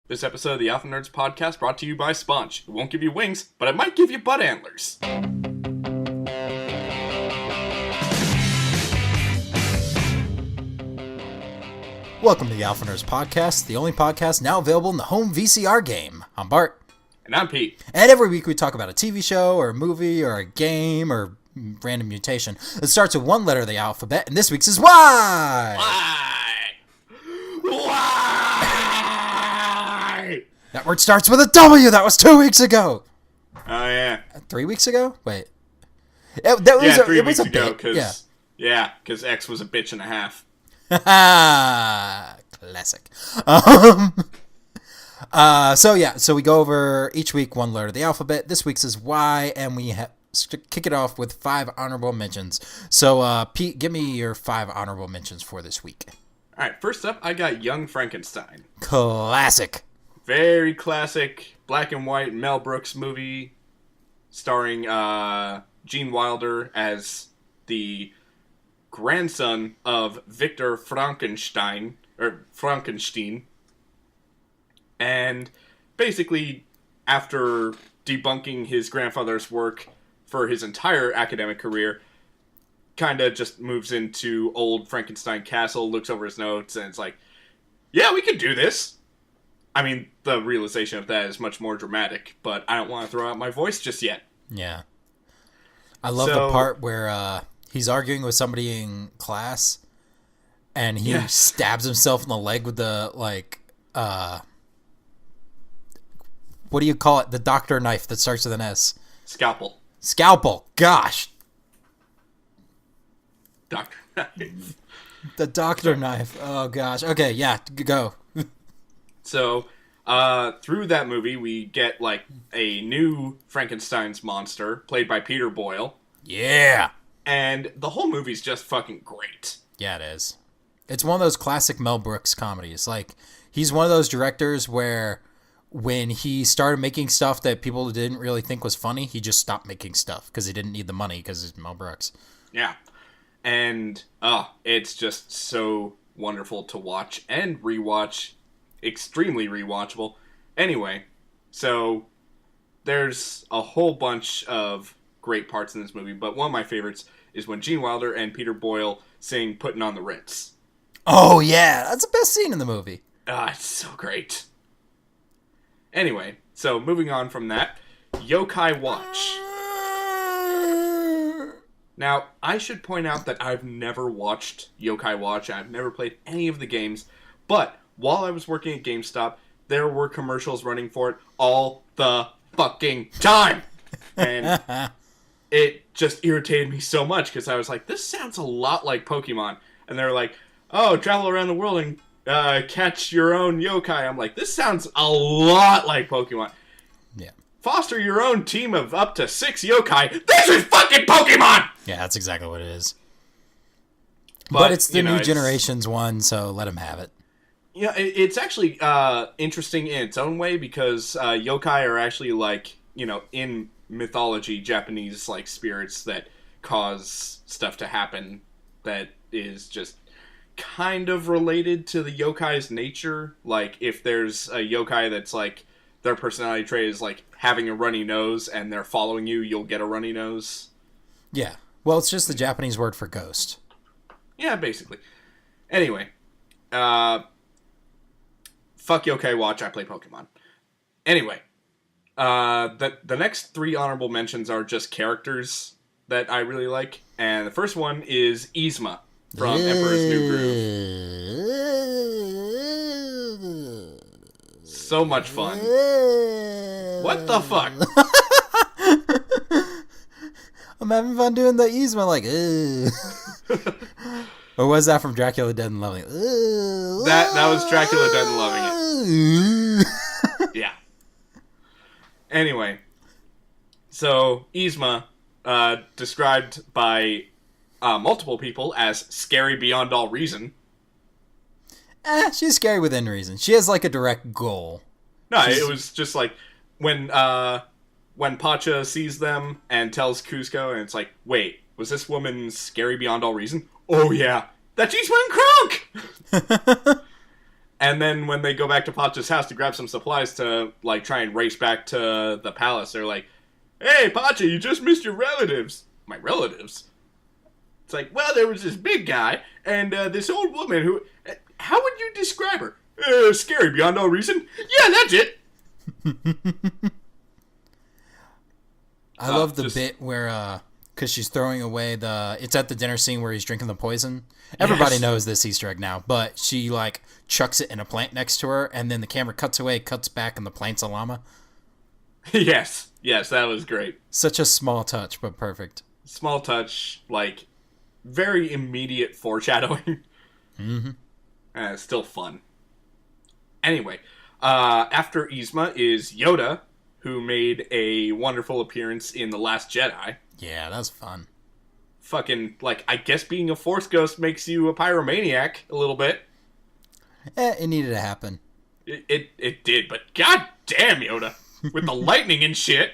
This episode of the Alpha Nerds podcast brought to you by Sponch. It won't give you wings, but it might give you butt antlers. Welcome to the Alpha Nerds podcast, the only podcast now available in the home VCR game. I'm Bart. And I'm Pete. And every week we talk about a TV show, or a movie, or a game, or random mutation. It starts with one letter of the alphabet, and this week's is Y! Why? That word starts with a W! That was 2 weeks ago! Oh, yeah. 3 weeks ago? Wait. Three weeks ago, because X was a bitch and a half. Classic. So we go over each week one letter of the alphabet. This week's is Y, and we kick it off with 5 honorable mentions. So, Pete, give me your 5 honorable mentions for this week. All right, first up, I got Young Frankenstein. Classic. Very classic black and white Mel Brooks movie starring Gene Wilder as the grandson of Victor Frankenstein. And basically, after debunking his grandfather's work for his entire academic career, kind of just moves into old Frankenstein Castle, looks over his notes, and it's like, yeah, we could do this. I mean, the realization of that is much more dramatic, but I don't want to throw out my voice just yet. Yeah. I love the part where he's arguing with somebody in class, and he stabs himself in the leg with the, what do you call it? The doctor knife that starts with an S. Scalpel. Gosh. Doctor knife. The doctor knife. Oh, gosh. Okay, yeah, go. So, through that movie, we get, a new Frankenstein's monster, played by Peter Boyle. Yeah! And the whole movie's just fucking great. Yeah, it is. It's one of those classic Mel Brooks comedies. He's one of those directors where when he started making stuff that people didn't really think was funny, he just stopped making stuff because he didn't need the money because it's Mel Brooks. Yeah. And, it's just so wonderful to watch and rewatch. Extremely rewatchable. Anyway, so there's a whole bunch of great parts in this movie, but one of my favorites is when Gene Wilder and Peter Boyle sing Puttin' on the Ritz. Oh, yeah. That's the best scene in the movie. It's so great. Anyway, so moving on from that, Yokai Watch. Now, I should point out that I've never watched Yokai Watch. I've never played any of the games, but while I was working at GameStop, there were commercials running for it all the fucking time. And it just irritated me so much because I was like, this sounds a lot like Pokemon. And they're like, oh, travel around the world and catch your own yokai. I'm like, this sounds a lot like Pokemon. Yeah. Foster your own team of up to 6 yokai. This is fucking Pokemon! Yeah, that's exactly what it is. But it's the new generation's one, so let them have it. Yeah, it's actually interesting in its own way because yokai are actually in mythology, Japanese spirits that cause stuff to happen that is just kind of related to the yokai's nature. Like if there's a yokai that's their personality trait is having a runny nose and they're following you, you'll get a runny nose. Yeah. Well, it's just the Japanese word for ghost. Yeah, basically. Anyway, fuck Yokai Watch, I play Pokemon. Anyway, the next 3 honorable mentions are just characters that I really like. And the first one is Yzma from Emperor's New Groove. So much fun. What the fuck? I'm having fun doing the Yzma Or was that from Dracula Dead and Loving It? That was Dracula Dead and Loving It. Yeah. Anyway, so Yzma, described by multiple people as scary beyond all reason. She's scary within reason. She has a direct goal. No, it was just when Pacha sees them and tells Kuzco, and it's like, wait, was this woman scary beyond all reason? Oh yeah, that's Yzma and Kronk! And then when they go back to Pacha's house to grab some supplies to, like, try and race back to the palace, they're like, "Hey, Pacha, you just missed your relatives." My relatives? It's like, well, there was this big guy and this old woman who... How would you describe her? Scary beyond all reason? Yeah, that's it! I love the bit where, because she's throwing away it's at the dinner scene where he's drinking the poison. Everybody knows this Easter egg now, but she, like, chucks it in a plant next to her, and then the camera cuts away, cuts back, and the plant's a llama. Yes, that was great. Such a small touch, but perfect. Small touch, like, very immediate foreshadowing. Mm-hmm. Still fun. Anyway, after Yzma is Yoda, who made a wonderful appearance in The Last Jedi. Yeah, that's fun. Fucking, like, I guess being a Force ghost makes you a pyromaniac a little bit. It needed to happen. It did, but god damn, Yoda. With the lightning and shit.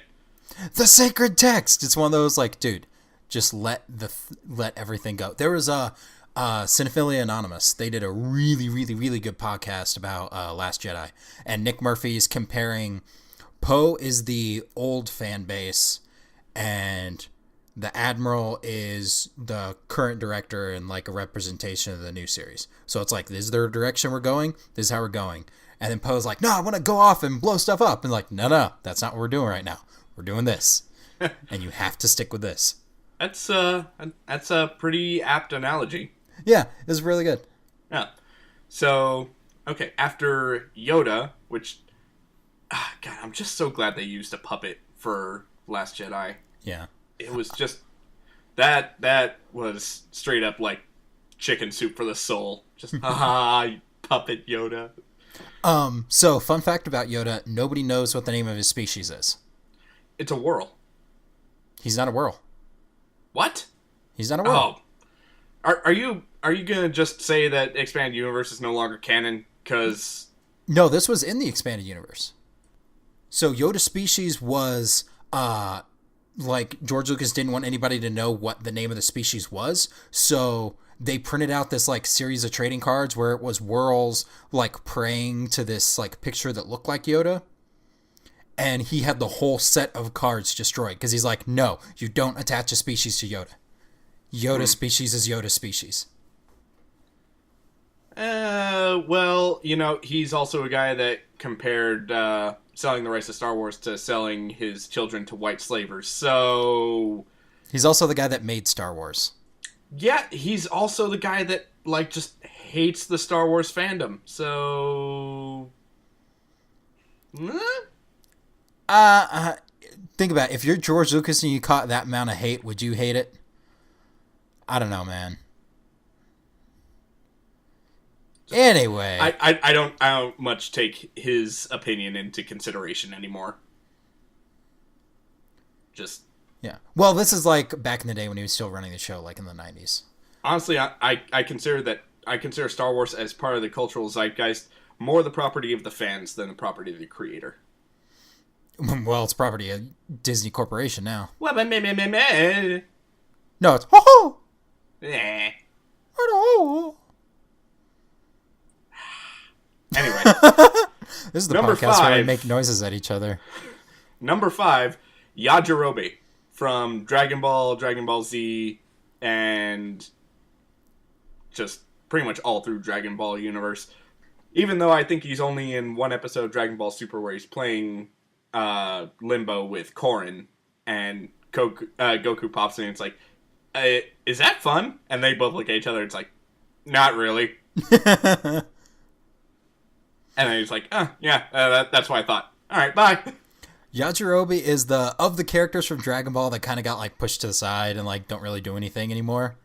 The sacred text! It's one of those, like, dude, just let everything go. There was Cinephilia Anonymous. They did a really, really, really good podcast about Last Jedi. And Nick Murphy's comparing Poe is the old fan base, and the Admiral is the current director and, like, a representation of the new series. So it's like, this is the direction we're going, this is how we're going. And then Poe's like, no, I want to go off and blow stuff up. And like, no, that's not what we're doing right now. We're doing this. And you have to stick with this. That's a pretty apt analogy. Yeah, it's really good. Yeah. So, okay, after Yoda, which, God, I'm just so glad they used a puppet for Last Jedi. Yeah. It was just, that was straight up like chicken soup for the soul. Just, haha, puppet Yoda. So, fun fact about Yoda, nobody knows what the name of his species is. It's a whirl. He's not a whirl. What? He's not a whirl. Oh. Are you gonna just say that Expanded Universe is no longer canon? Because... No, this was in the Expanded Universe. So, Yoda species was, like, George Lucas didn't want anybody to know what the name of the species was, so... They printed out this, like, series of trading cards where it was Whirls, like, praying to this, like, picture that looked like Yoda. And he had the whole set of cards destroyed because he's like, no, you don't attach a species to Yoda. Yoda species is Yoda species. Well, you know, he's also a guy that compared selling the rights to Star Wars to selling his children to white slavers, so... He's also the guy that made Star Wars. Yeah, he's also the guy that, like, just hates the Star Wars fandom. So... Think about it. If you're George Lucas and you caught that amount of hate, would you hate it? I don't know, man. Anyway. I don't much take his opinion into consideration anymore. Just... Yeah. Well, this is like back in the day when he was still running the show, like in the 90s. Honestly, I consider Star Wars as part of the cultural zeitgeist more the property of the fans than the property of the creator. Well, it's property of Disney Corporation now. Well, but meh. No, it's ho-ho! Eh. Hello. Anyway. This is the Number podcast where we 5. make noises at each other. Number 5, Yajirobe from Dragon Ball, Dragon Ball Z, and just pretty much all through Dragon Ball universe. Even though I think he's only in one episode of Dragon Ball Super where he's playing Limbo with Korin, and Goku pops in and it's like, is that fun? And they both look at each other, it's like, not really. And then he's like, yeah, that's what I thought. Alright, bye. Yajirobe is of the characters from Dragon Ball that kind of got like pushed to the side and like don't really do anything anymore.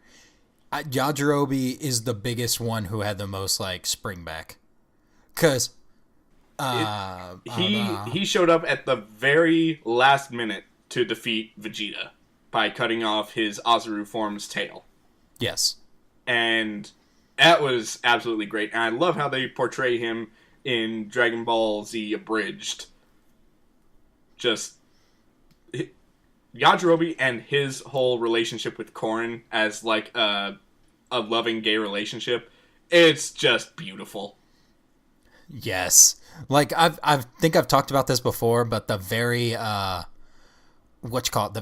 Yajirobe is the biggest one who had the most like spring back. Cause he showed up at the very last minute to defeat Vegeta by cutting off his Azaru form's tail. Yes. And that was absolutely great. And I love how they portray him in Dragon Ball Z Abridged. Just Yajirobe and his whole relationship with Korin as like a loving gay relationship, it's just beautiful. Yes. Like I think I've talked about this before, but the very the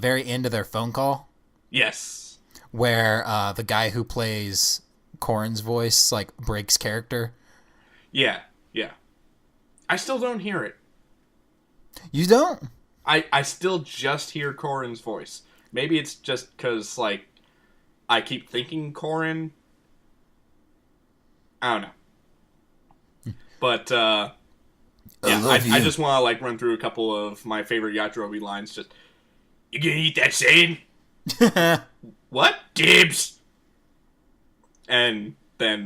very end of their phone call Yes. where the guy who plays Corin's voice like breaks character. Yeah. Yeah. I still don't hear it. You don't? I still just hear Corin's voice. Maybe it's just because, like, I keep thinking Corin. I don't know. But, yeah, I just want to, like, run through a couple of my favorite Yajirobe lines. Just, you gonna eat that sand? What? Dibs! And then,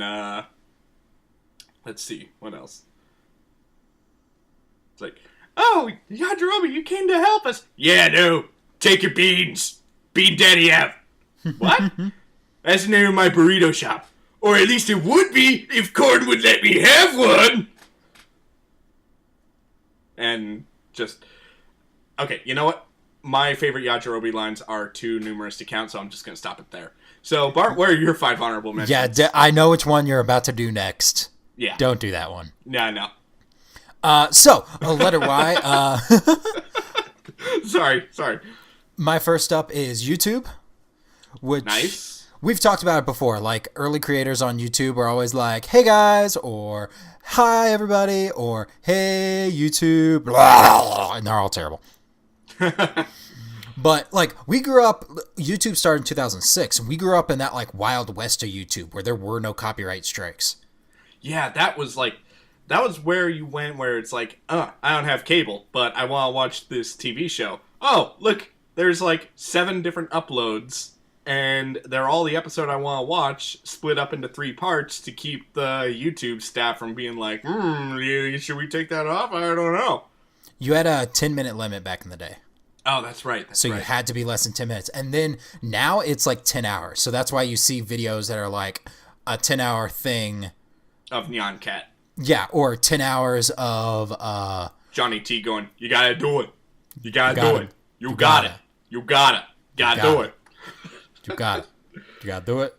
let's see, what else? It's like, oh, Yajirobe, you came to help us. Yeah, no. Take your beans. Bean Daddy out. What? That's the name of my burrito shop. Or at least it would be if Corn would let me have one. And just... Okay, you know what? My favorite Yajirobe lines are too numerous to count, so I'm just going to stop it there. So, Bart, what are your 5 honorable mentions? Yeah, I know which one you're about to do next. Yeah. Don't do that one. No. So, letter Y. Sorry. My first up is YouTube, which Nice. we've talked about it before. Like, early creators on YouTube are always like, hey guys, or hi everybody, or hey YouTube, blah, and they're all terrible. But, like, we grew up, YouTube started in 2006, and we grew up in that, like, wild west of YouTube, where there were no copyright strikes. Yeah, that was where you went where it's like, I don't have cable, but I want to watch this TV show. Oh, look, there's like 7 different uploads, and they're all the episode I want to watch, split up into 3 parts to keep the YouTube staff from being like, should we take that off? I don't know. You had a 10-minute limit back in the day. Oh, that's right. So you had to be less than 10 minutes. And then now it's like 10 hours. So that's why you see videos that are like a 10-hour thing. Of Nyan Cat. Yeah, or 10 hours of... Johnny T going, you gotta do it. You gotta do it. You got it. You got it. Gotta do it. You got it. You gotta do it.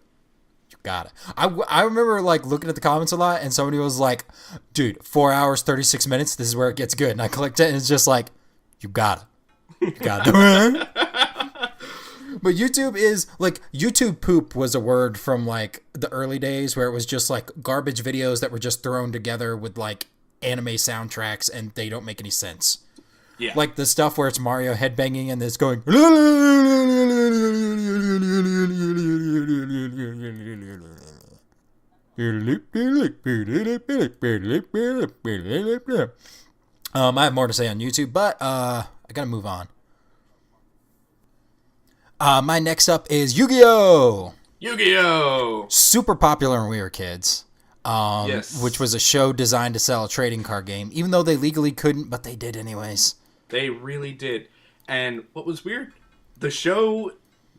You got it. I remember like looking at the comments a lot and somebody was like, dude, 4 hours, 36 minutes, this is where it gets good. And I clicked it and it's just like, you got it. You gotta do it. But YouTube is like, YouTube poop was a word from like the early days where it was just like garbage videos that were just thrown together with like anime soundtracks and they don't make any sense. Yeah. Like the stuff where it's Mario headbanging and it's going. I have more to say on YouTube, but I gotta move on. My next up is Yu-Gi-Oh! Yu-Gi-Oh! Super popular when we were kids. Yes. Which was a show designed to sell a trading card game, even though they legally couldn't, but they did anyways. They really did. And what was weird, the show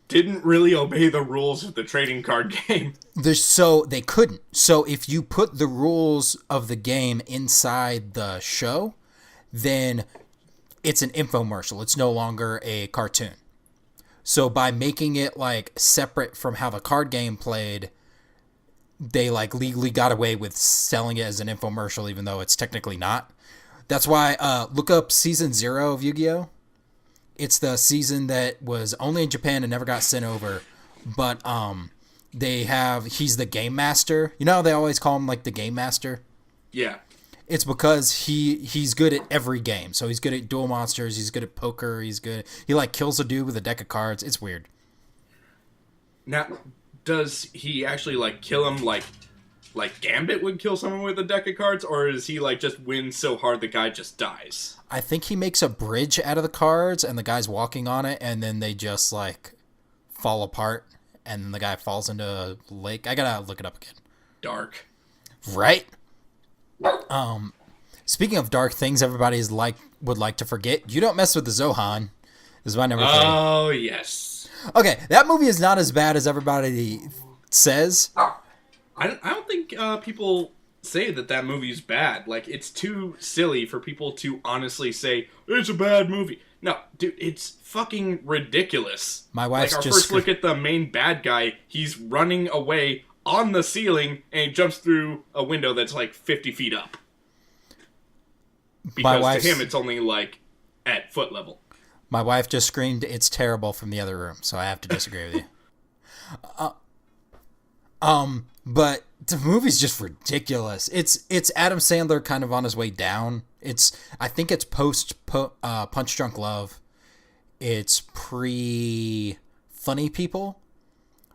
didn't really obey the rules of the trading card game. So they couldn't. So if you put the rules of the game inside the show, then it's an infomercial. It's no longer a cartoon. So by making it like separate from how the card game played, they like legally got away with selling it as an infomercial, even though it's technically not. That's why look up season 0 of Yu-Gi-Oh! It's the season that was only in Japan and never got sent over. But he's the game master. You know how they always call him like the game master? Yeah. It's because he's good at every game. So he's good at Duel Monsters, he's good at poker, he like kills a dude with a deck of cards. It's weird. Now, does he actually like kill him like Gambit would kill someone with a deck of cards, or is he like just win so hard the guy just dies? I think he makes a bridge out of the cards and the guy's walking on it and then they just like fall apart and then the guy falls into a lake. I gotta look it up again. Dark. Right? Speaking of dark things everybody's would like to forget, You Don't Mess with the Zohan is my number 3. Oh, yes. Okay, that movie is not as bad as everybody says. I don't think people say that movie's bad. Like, it's too silly for people to honestly say, it's a bad movie. No, dude, it's fucking ridiculous. My wife's like, our just... first look at the main bad guy, he's running away on the ceiling, and he jumps through a window that's like 50 feet up. because to him it's only like at foot level. My wife just screamed, "It's terrible" from the other room, so I have to disagree with you. But the movie's just ridiculous. It's Adam Sandler kind of on his way down. I think it's post Punch Drunk Love. It's pre Funny People.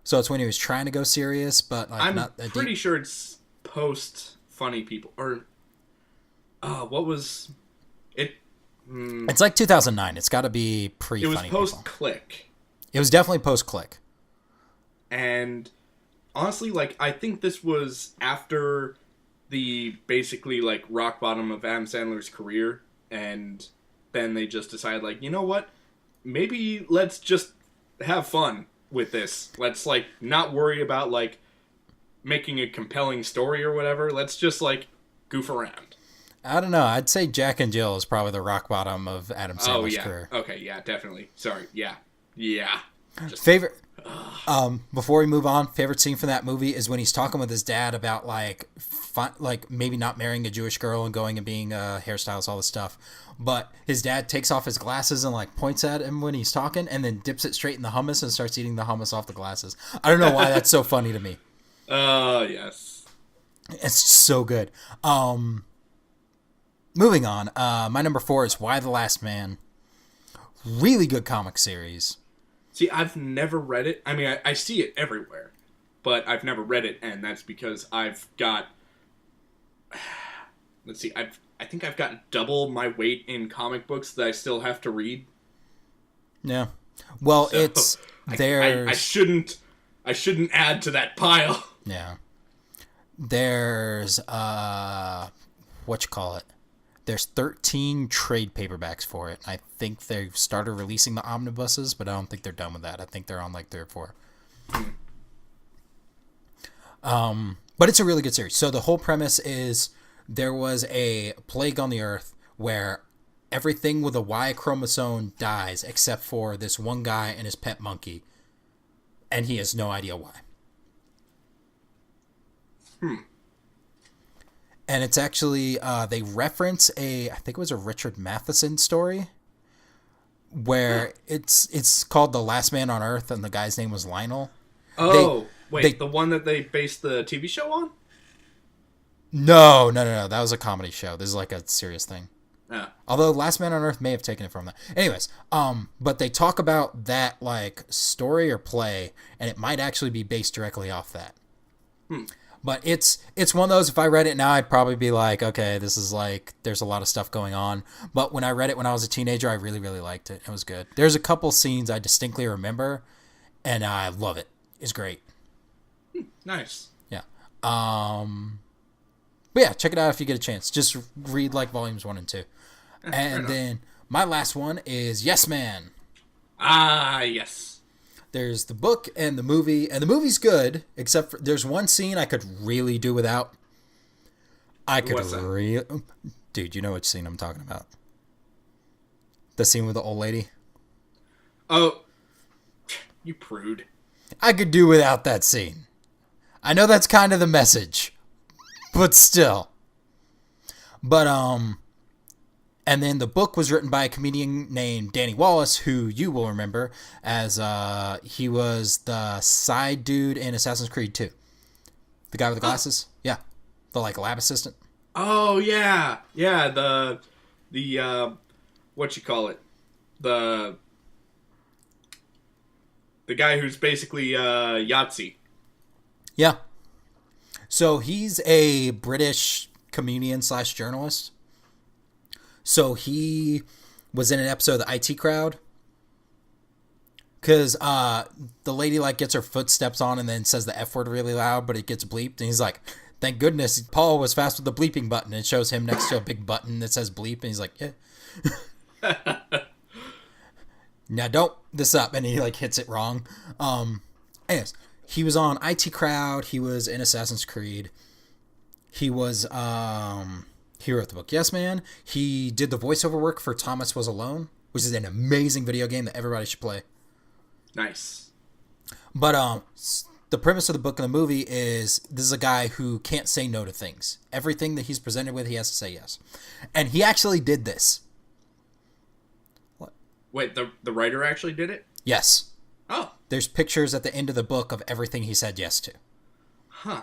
So it's when he was trying to go serious, but like I'm pretty sure it's post Funny People, or what was it? It's like 2009. It's got to be pre. It was post Click. It was definitely post Click. And honestly, like, I think this was after the basically like rock bottom of Adam Sandler's career, and then they just decided, like, you know what? Maybe let's just have fun with this. Let's like not worry about like making a compelling story or whatever. Let's just like goof around. I don't know. I'd say Jack and Jill is probably the rock bottom of Adam Sandler's career. Okay, yeah, definitely. Sorry, yeah. Just... Favorite. Before we move on, favorite scene from that movie is when he's talking with his dad about like maybe not marrying a Jewish girl and going and being hairstyles, all this stuff. But his dad takes off his glasses and like points at him when he's talking, and then dips it straight in the hummus and starts eating the hummus off the glasses. I don't know why that's so funny to me. Yes. It's so good. Moving on. My number 4 is Y the Last Man. Really good comic series. See, I've never read it. I mean, I see it everywhere, but I've never read it, and that's because I've got... Let's see, I think I've got double my weight in comic books that I still have to read. Yeah. Well, so I shouldn't add to that pile. Yeah. There's There's 13 trade paperbacks for it. I think they've started releasing the omnibuses, but I don't think they're done with that. I think they're on like 3 or 4. But it's a really good series. So the whole premise is there was a plague on the earth where everything with a Y chromosome dies except for this one guy and his pet monkey. And he has no idea why. And it's actually, they reference I think it was a Richard Matheson story where it's called The Last Man on Earth and the guy's name was Lionel. Oh, the one that they based the TV show on? No. That was a comedy show. This is like a serious thing. Yeah. Although Last Man on Earth may have taken it from that. Anyways, but they talk about that like story or play, and it might actually be based directly off that. But it's one of those, if I read it now, I'd probably be like, okay, this is like, there's a lot of stuff going on. But when I read it when I was a teenager, I really, really liked it. It was good. There's a couple scenes I distinctly remember, and I love it. It's great. Nice. Yeah. But yeah, check it out if you get a chance. Just read like volumes 1 and 2. And then my last one is Yes Man. Ah, yes. There's the book and the movie, and the movie's good, except for there's one scene I could really do without. Dude, you know which scene I'm talking about. The scene with the old lady. Oh, you prude. I could do without that scene. I know that's kind of the message, but still. But, and then the book was written by a comedian named Danny Wallace, who you will remember as, he was the side dude in Assassin's Creed 2. The guy with the glasses? Yeah. The, like, lab assistant. Oh, yeah. Yeah, the what you call it? The guy who's basically, Yahtzee. Yeah. So he's a British comedian / journalist. So he was in an episode of the IT Crowd. Because the lady like gets her footsteps on and then says the F word really loud, but it gets bleeped. And he's like, thank goodness Paul was fast with the bleeping button. And it shows him next to a big button that says bleep. And he's like, yeah. Now don't this up. And he like hits it wrong. Anyways, he was on IT Crowd. He was in Assassin's Creed. He was, he wrote the book Yes Man. He did the voiceover work for Thomas Was Alone, which is an amazing video game that everybody should play. Nice. But the premise of the book and the movie is this is a guy who can't say no to things. Everything that he's presented with, he has to say yes. And he actually did this. What? Wait, the writer actually did it? Yes. Oh. There's pictures at the end of the book of everything he said yes to. Huh.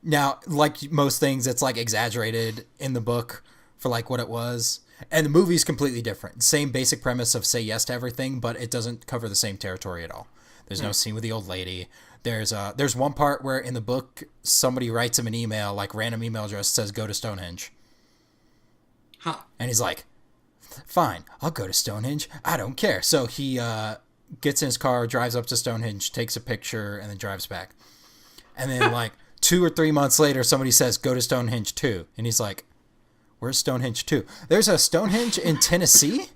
Now, like most things, it's like exaggerated in the book for like what it was. And the movie's completely different. Same basic premise of say yes to everything, but it doesn't cover the same territory at all. There's no scene with the old lady. There's one part where in the book somebody writes him an email, like random email address, says go to Stonehenge. Huh. And he's like, fine, I'll go to Stonehenge. I don't care. So he gets in his car, drives up to Stonehenge, takes a picture, and then drives back. And then like 2 or 3 months later, somebody says go to Stonehenge 2. And he's like, where's Stonehenge 2? There's a Stonehenge in Tennessee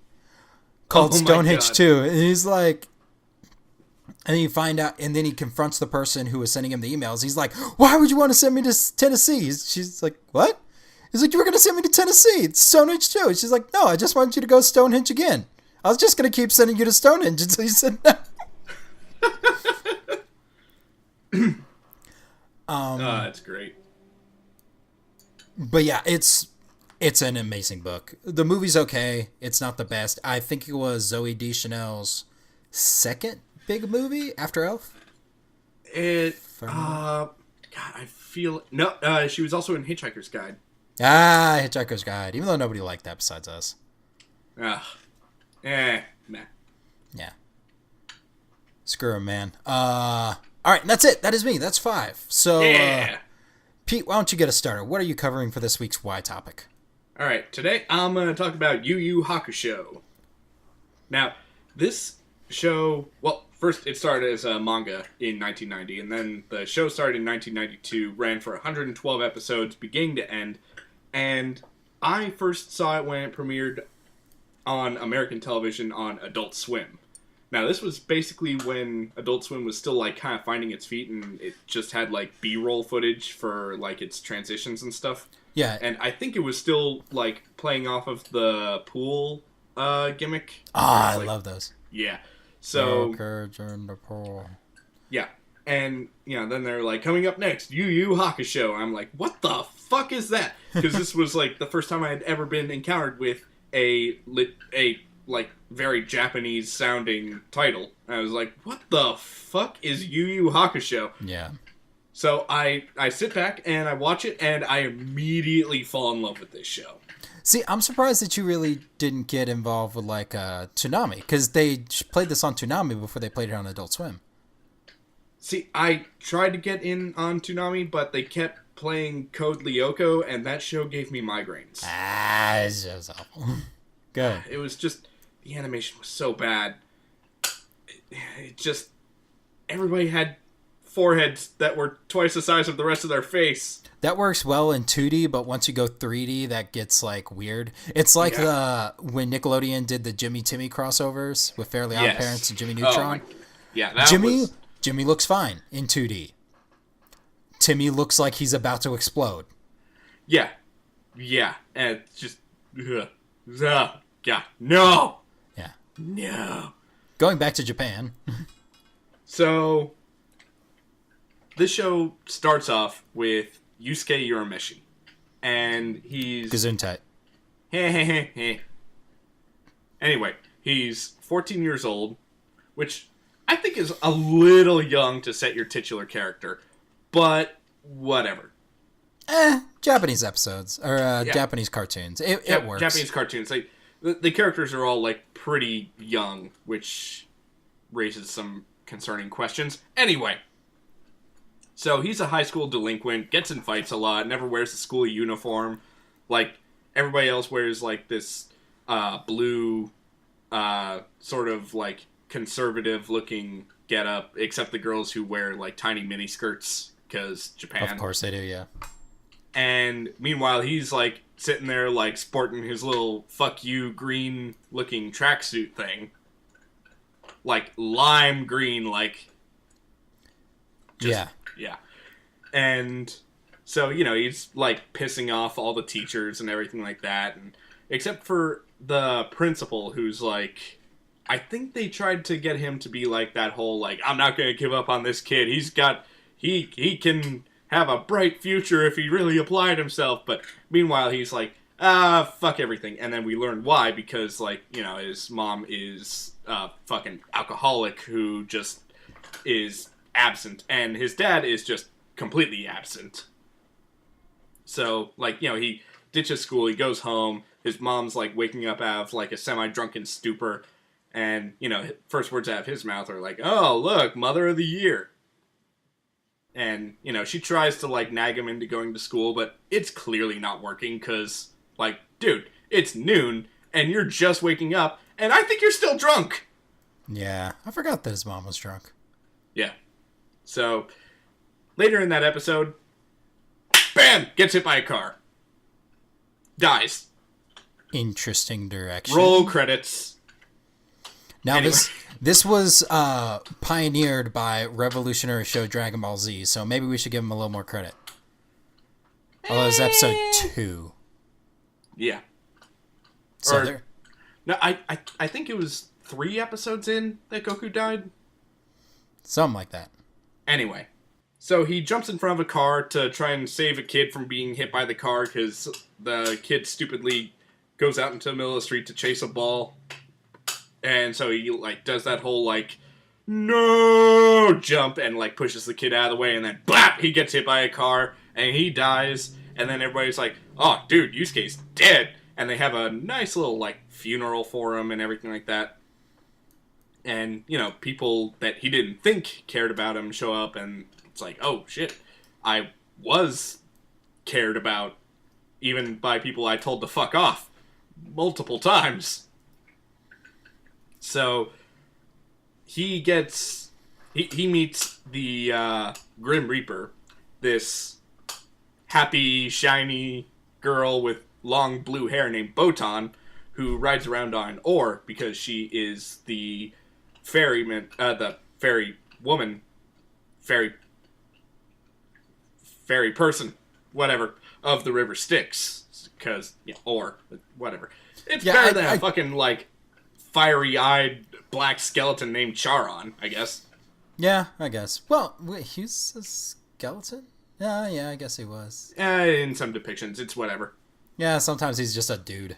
called Stonehenge 2. And he's like... And then you find out, and then he confronts the person who was sending him the emails. He's like, why would you want to send me to Tennessee? She's like, what? He's like, you were going to send me to Tennessee. It's Stonehenge too. She's like, no, I just want you to go Stonehenge again. I was just going to keep sending you to Stonehenge until you said no. That's great. But yeah, it's an amazing book. The movie's okay. It's not the best. I think it was Zoe Deschanel's second big movie after Elf? God, I feel... No, she was also in Hitchhiker's Guide. Hitchhiker's Guide. Even though nobody liked that besides us. Nah. Yeah. Screw him, man. Alright, that's it. That is me. That's 5. So, yeah. Pete, why don't you get us started? What are you covering for this week's Why topic? Alright, today I'm going to talk about Yu Yu Hakusho. Now, this show... Well, first it started as a manga in 1990, and then the show started in 1992, ran for 112 episodes, beginning to end, and I first saw it when it premiered on American television on Adult Swim. Now, this was basically when Adult Swim was still, like, kind of finding its feet, and it just had, like, B-roll footage for, like, its transitions and stuff. Yeah. And I think it was still, like, playing off of the pool gimmick. I love those. Yeah. So... in the pool. Yeah. And, you know, then they're like, coming up next, Yu Yu Hakusho. I'm like, what the fuck is that? Because this was, like, the first time I had ever been encountered with a like, very Japanese-sounding title. I was like, what the fuck is Yu Yu Hakusho? Yeah. So I sit back and I watch it, and I immediately fall in love with this show. See, I'm surprised that you really didn't get involved with, like, Toonami, because they played this on Toonami before they played it on Adult Swim. See, I tried to get in on Toonami, but they kept playing Code Lyoko, and that show gave me migraines. It's just awful. Good. It was just... The animation was so bad. It just... Everybody had foreheads that were twice the size of the rest of their face. That works well in 2D, but once you go 3D, that gets, like, weird. It's like when Nickelodeon did the Jimmy Timmy crossovers with Fairly Odd Parents and Jimmy Neutron. Jimmy looks fine in 2D. Timmy looks like he's about to explode. Yeah. Yeah. And it's just... God. No! Yeah. No. Going back to Japan. So, this show starts off with Yusuke Urameshi. And he's... Gesundheit. Anyway, he's 14 years old, which I think is a little young to set your titular character. But, whatever. Japanese episodes. Or Japanese cartoons. It works. Japanese cartoons. Like, the characters are all, like, pretty young, which raises some concerning questions. Anyway. So, he's a high school delinquent, gets in fights a lot, never wears the school uniform. Like, everybody else wears, like, this blue, sort of, like, conservative-looking getup, except the girls who wear, like, tiny miniskirts, because Japan. Of course they do, yeah. And meanwhile, he's, like, sitting there, like, sporting his little fuck you green-looking tracksuit thing. Like, lime green, like... Yeah. And so, you know, he's, like, pissing off all the teachers and everything like that. And except for the principal, who's, like... I think they tried to get him to be, like, that whole, like, I'm not gonna give up on this kid. He's got he can have a bright future if he really applied himself. But meanwhile, he's like, fuck everything. And then we learn why, because, like, you know, his mom is a fucking alcoholic who just is absent, and his dad is just completely absent. So, like, you know, he ditches school, he goes home, his mom's, like, waking up out of, like, a semi-drunken stupor, and, you know, first words out of his mouth are like, oh, look, Mother of the Year. And, you know, she tries to, like, nag him into going to school, but it's clearly not working, because, like, dude, it's noon, and you're just waking up, and I think you're still drunk! Yeah, I forgot that his mom was drunk. Yeah. So, later in that episode, bam! Gets hit by a car. Dies. Interesting direction. Roll credits. Now, Anyway. this was pioneered by revolutionary show Dragon Ball Z, so maybe we should give him a little more credit. Oh, it was episode 2. Yeah. So Or- there. No, I think it was 3 episodes in that Goku died. Something like that. Anyway. So he jumps in front of a car to try and save a kid from being hit by the car because the kid stupidly goes out into the middle of the street to chase a ball. And so he, like, does that whole, like, no jump and, like, pushes the kid out of the way, and then, blap, he gets hit by a car, and he dies, and then everybody's like, oh, dude, Yusuke's dead. And they have a nice little, like, funeral for him and everything like that. And, you know, people that he didn't think cared about him show up, and it's like, oh, shit, I was cared about, even by people I told to fuck off multiple times. So, he meets the Grim Reaper, this happy, shiny girl with long blue hair named Botan, who rides around on an oar because she is the fairy person, whatever, of the river Styx. Because, yeah, or, whatever. It's better than a fucking, like, fiery-eyed black skeleton named Charon, I guess. Yeah, I guess. Well, wait, he's a skeleton? Yeah, I guess he was. In some depictions, it's whatever. Yeah, sometimes he's just a dude.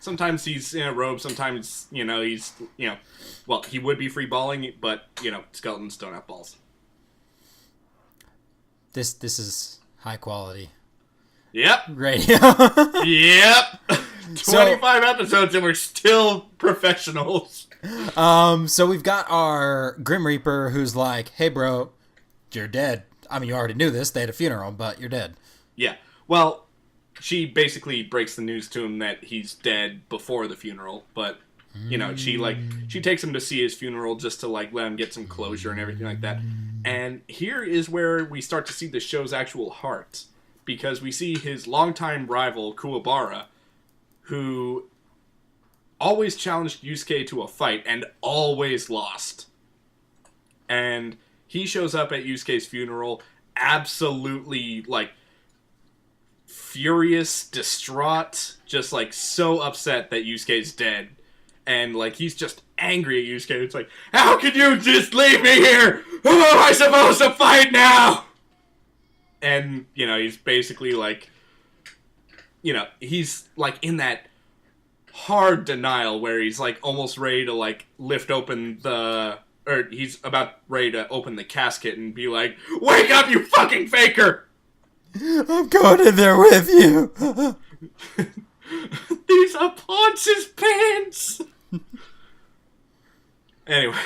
Sometimes he's in a robe, sometimes, you know, he's, you know, well, he would be free balling, but, you know, skeletons don't have balls. This is high quality Yep. radio. Yep. 25 episodes and we're still professionals. So we've got our Grim Reaper who's like, hey, bro, you're dead. I mean, you already knew this. They had a funeral, but you're dead. Yeah. Well, she basically breaks the news to him that he's dead before the funeral, but, you know, she takes him to see his funeral just to, like, let him get some closure and everything like that. And here is where we start to see the show's actual heart, because we see his longtime rival, Kuwabara, who always challenged Yusuke to a fight and always lost. And he shows up at Yusuke's funeral absolutely, like, furious, distraught, just, like, so upset that Yusuke's dead. And, like, he's just angry at Yusuke. It's like, how can you just leave me here? Who am I supposed to fight now? And, you know, he's basically, like, you know, he's, like, in that hard denial where he's, like, almost ready to, like, lift open the... Or he's about ready to open the casket and be like, wake up, you fucking faker! I'm going in there with you. These are Ponce's pants! Anyway.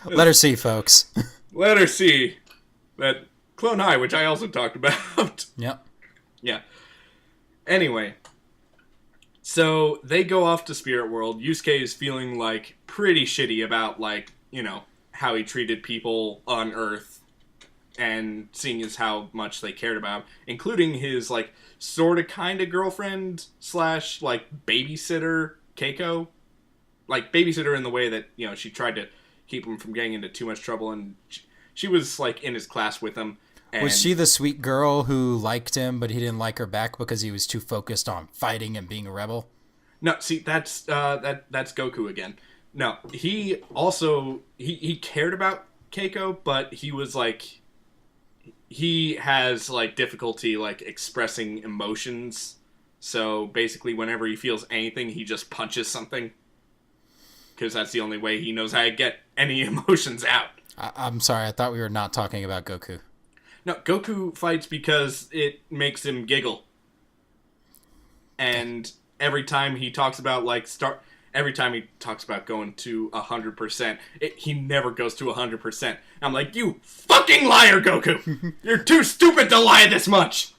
Letter C, folks. Letter C. That Clone High, which I also talked about. Yep. Yeah. Anyway. So, they go off to Spirit World. Yusuke is feeling, like, pretty shitty about, like, you know, how he treated people on Earth. And seeing as how much they cared about him. Including his, like, sort of kind of girlfriend / like, babysitter, Keiko. Like, babysitter in the way that, you know, she tried to keep him from getting into too much trouble. And she was, like, in his class with him. And was she the sweet girl who liked him, but he didn't like her back because he was too focused on fighting and being a rebel? No, see, that's Goku again. No, he also, he cared about Keiko, but he was, like, he has like difficulty like expressing emotions. So basically, whenever he feels anything, he just punches something. Because that's the only way he knows how to get any emotions out. I'm sorry, I thought we were not talking about Goku. No, Goku fights because it makes him giggle. And every time he talks about every time he talks about going to 100%, he never goes to 100%. I'm like, you fucking liar, Goku! You're too stupid to lie this much!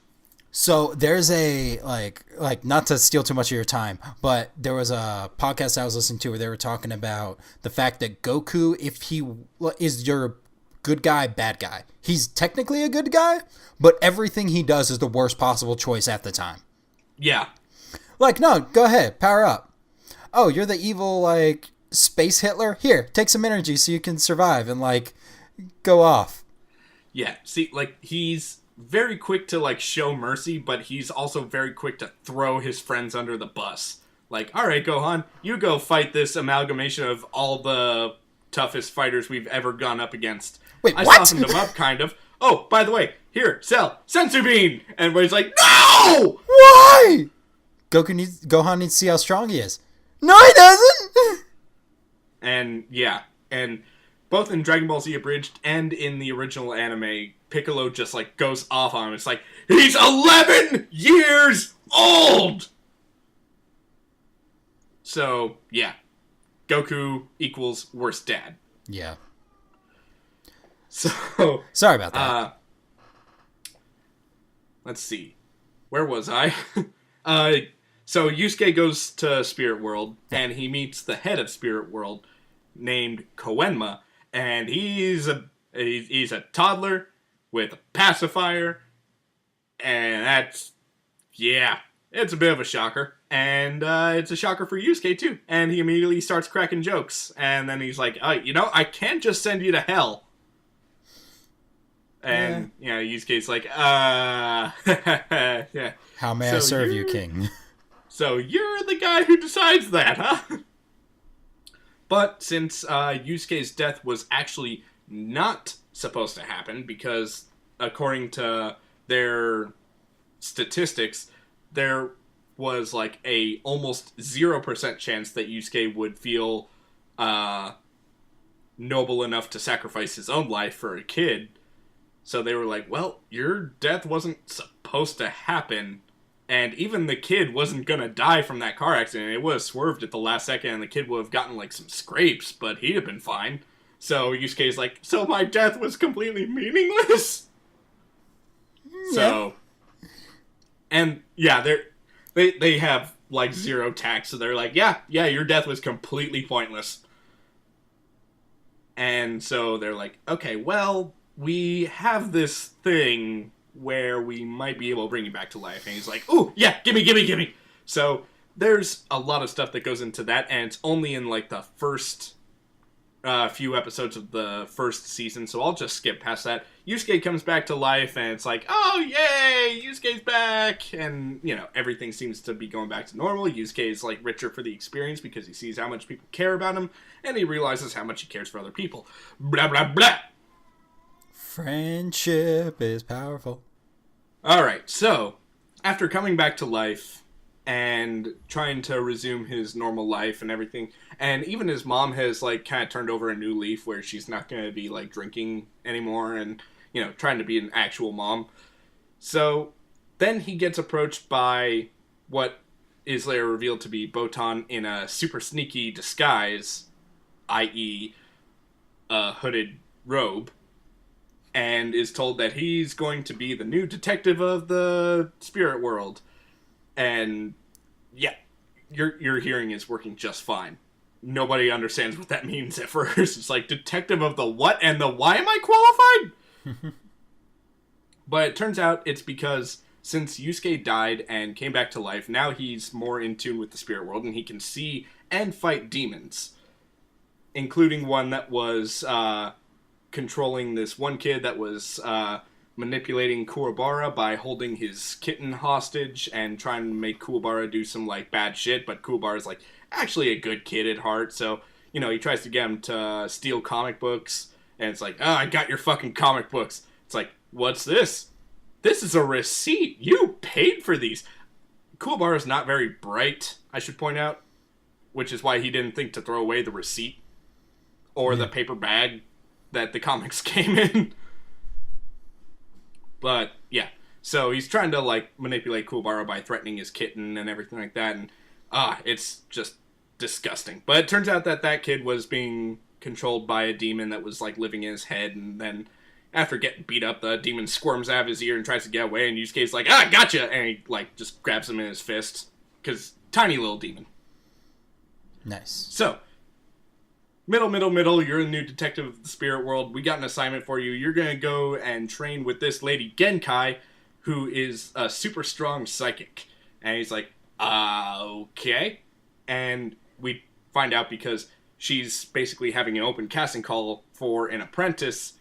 So there's a like not to steal too much of your time, but there was a podcast I was listening to where they were talking about the fact that Goku, if he is your good guy, bad guy, he's technically a good guy, but everything he does is the worst possible choice at the time. Yeah. Like, no, go ahead, power up. Oh, you're the evil like space Hitler? Here, take some energy so you can survive and like go off. Yeah, see, like he's very quick to like show mercy, but he's also very quick to throw his friends under the bus. Like, all right, Gohan, you go fight this amalgamation of all the toughest fighters we've ever gone up against. Wait, I what? softened them up, kind of. Oh, by the way, here, Cell, Sensu Bean! And everybody's like, no! Why? Gohan needs to see how strong he is. No, he doesn't! And, yeah, and both in Dragon Ball Z Abridged and in the original anime, Piccolo just, like, goes off on him. It's like, he's 11 years old! So, yeah. Goku equals worst dad. Yeah. So... Sorry about that. Let's see. Where was I? So Yusuke goes to Spirit World, and he meets the head of Spirit World, named Koenma, and he's a toddler with a pacifier, and that's, yeah, it's a bit of a shocker. And it's a shocker for Yusuke, too. And he immediately starts cracking jokes. And then he's like, I can't just send you to hell. And, Yusuke's like, yeah. How may I serve you, King? So you're the guy who decides that, huh? But since Yusuke's death was actually not supposed to happen, because according to their statistics, there was like a almost 0% chance that Yusuke would feel noble enough to sacrifice his own life for a kid. So they were like, well, your death wasn't supposed to happen. And even the kid wasn't going to die from that car accident. It would have swerved at the last second and the kid would have gotten like some scrapes, but he'd have been fine. So Yusuke's like, so my death was completely meaningless? Yeah. So, and yeah, they have like zero tact, so they're like, yeah, your death was completely pointless. And so they're like, okay, well, we have this thing where we might be able to bring you back to life. And he's like, ooh, yeah, gimme. So there's a lot of stuff that goes into that, and it's only in like the first few episodes of the first season, so I'll just skip past that. Yusuke comes back to life, and it's like, oh, yay, Yusuke's back! And, everything seems to be going back to normal. Yusuke is, like, richer for the experience because he sees how much people care about him, and he realizes how much he cares for other people. Blah, blah, blah! Friendship is powerful. Alright, so, after coming back to life and trying to resume his normal life and everything, and even his mom has, like, kind of turned over a new leaf where she's not going to be, like, drinking anymore and, trying to be an actual mom. So, then he gets approached by what is later revealed to be Botan in a super sneaky disguise, i.e., a hooded robe, and is told that he's going to be the new detective of the spirit world. And, yeah, your hearing is working just fine. Nobody understands what that means at first. It's like, detective of the what and the why am I qualified? But it turns out it's because since Yusuke died and came back to life, now he's more in tune with the spirit world, and he can see and fight demons. Including one that was controlling this one kid that was manipulating Kuwabara by holding his kitten hostage and trying to make Kuwabara do some, like, bad shit, but Kuwabara's, like, actually a good kid at heart, so, he tries to get him to steal comic books, and it's like, oh, I got your fucking comic books. It's like, what's this? This is a receipt. You paid for these. Kuwabara is not very bright, I should point out, which is why he didn't think to throw away the receipt or the paper bag that the comics came in. But, yeah. So he's trying to, like, manipulate Kuwabara by threatening his kitten and everything like that, and, it's just disgusting. But it turns out that that kid was being controlled by a demon that was, like, living in his head, and then after getting beat up, the demon squirms out of his ear and tries to get away, and Yusuke's like, gotcha! And he, like, just grabs him in his fist, because tiny little demon. Nice. So, middle, you're a new detective of the spirit world. We got an assignment for you. You're gonna go and train with this lady, Genkai, who is a super strong psychic. And he's like, okay. And we find out because she's basically having an open casting call for an apprentice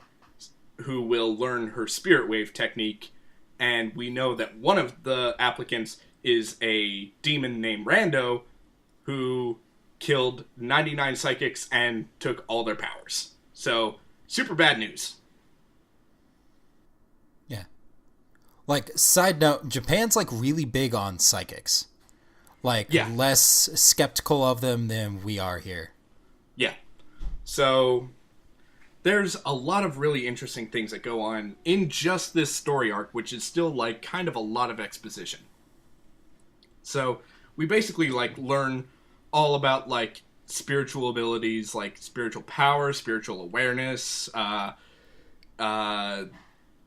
who will learn her spirit wave technique. And we know that one of the applicants is a demon named Rando, who killed 99 psychics and took all their powers. So, super bad news. Yeah. Like, side note, Japan's, like, really big on psychics. Like, less skeptical of them than we are here. Yeah. So, there's a lot of really interesting things that go on in just this story arc, which is still, like, kind of a lot of exposition. So, we basically, like, learn all about, like, spiritual abilities, like spiritual power, spiritual awareness.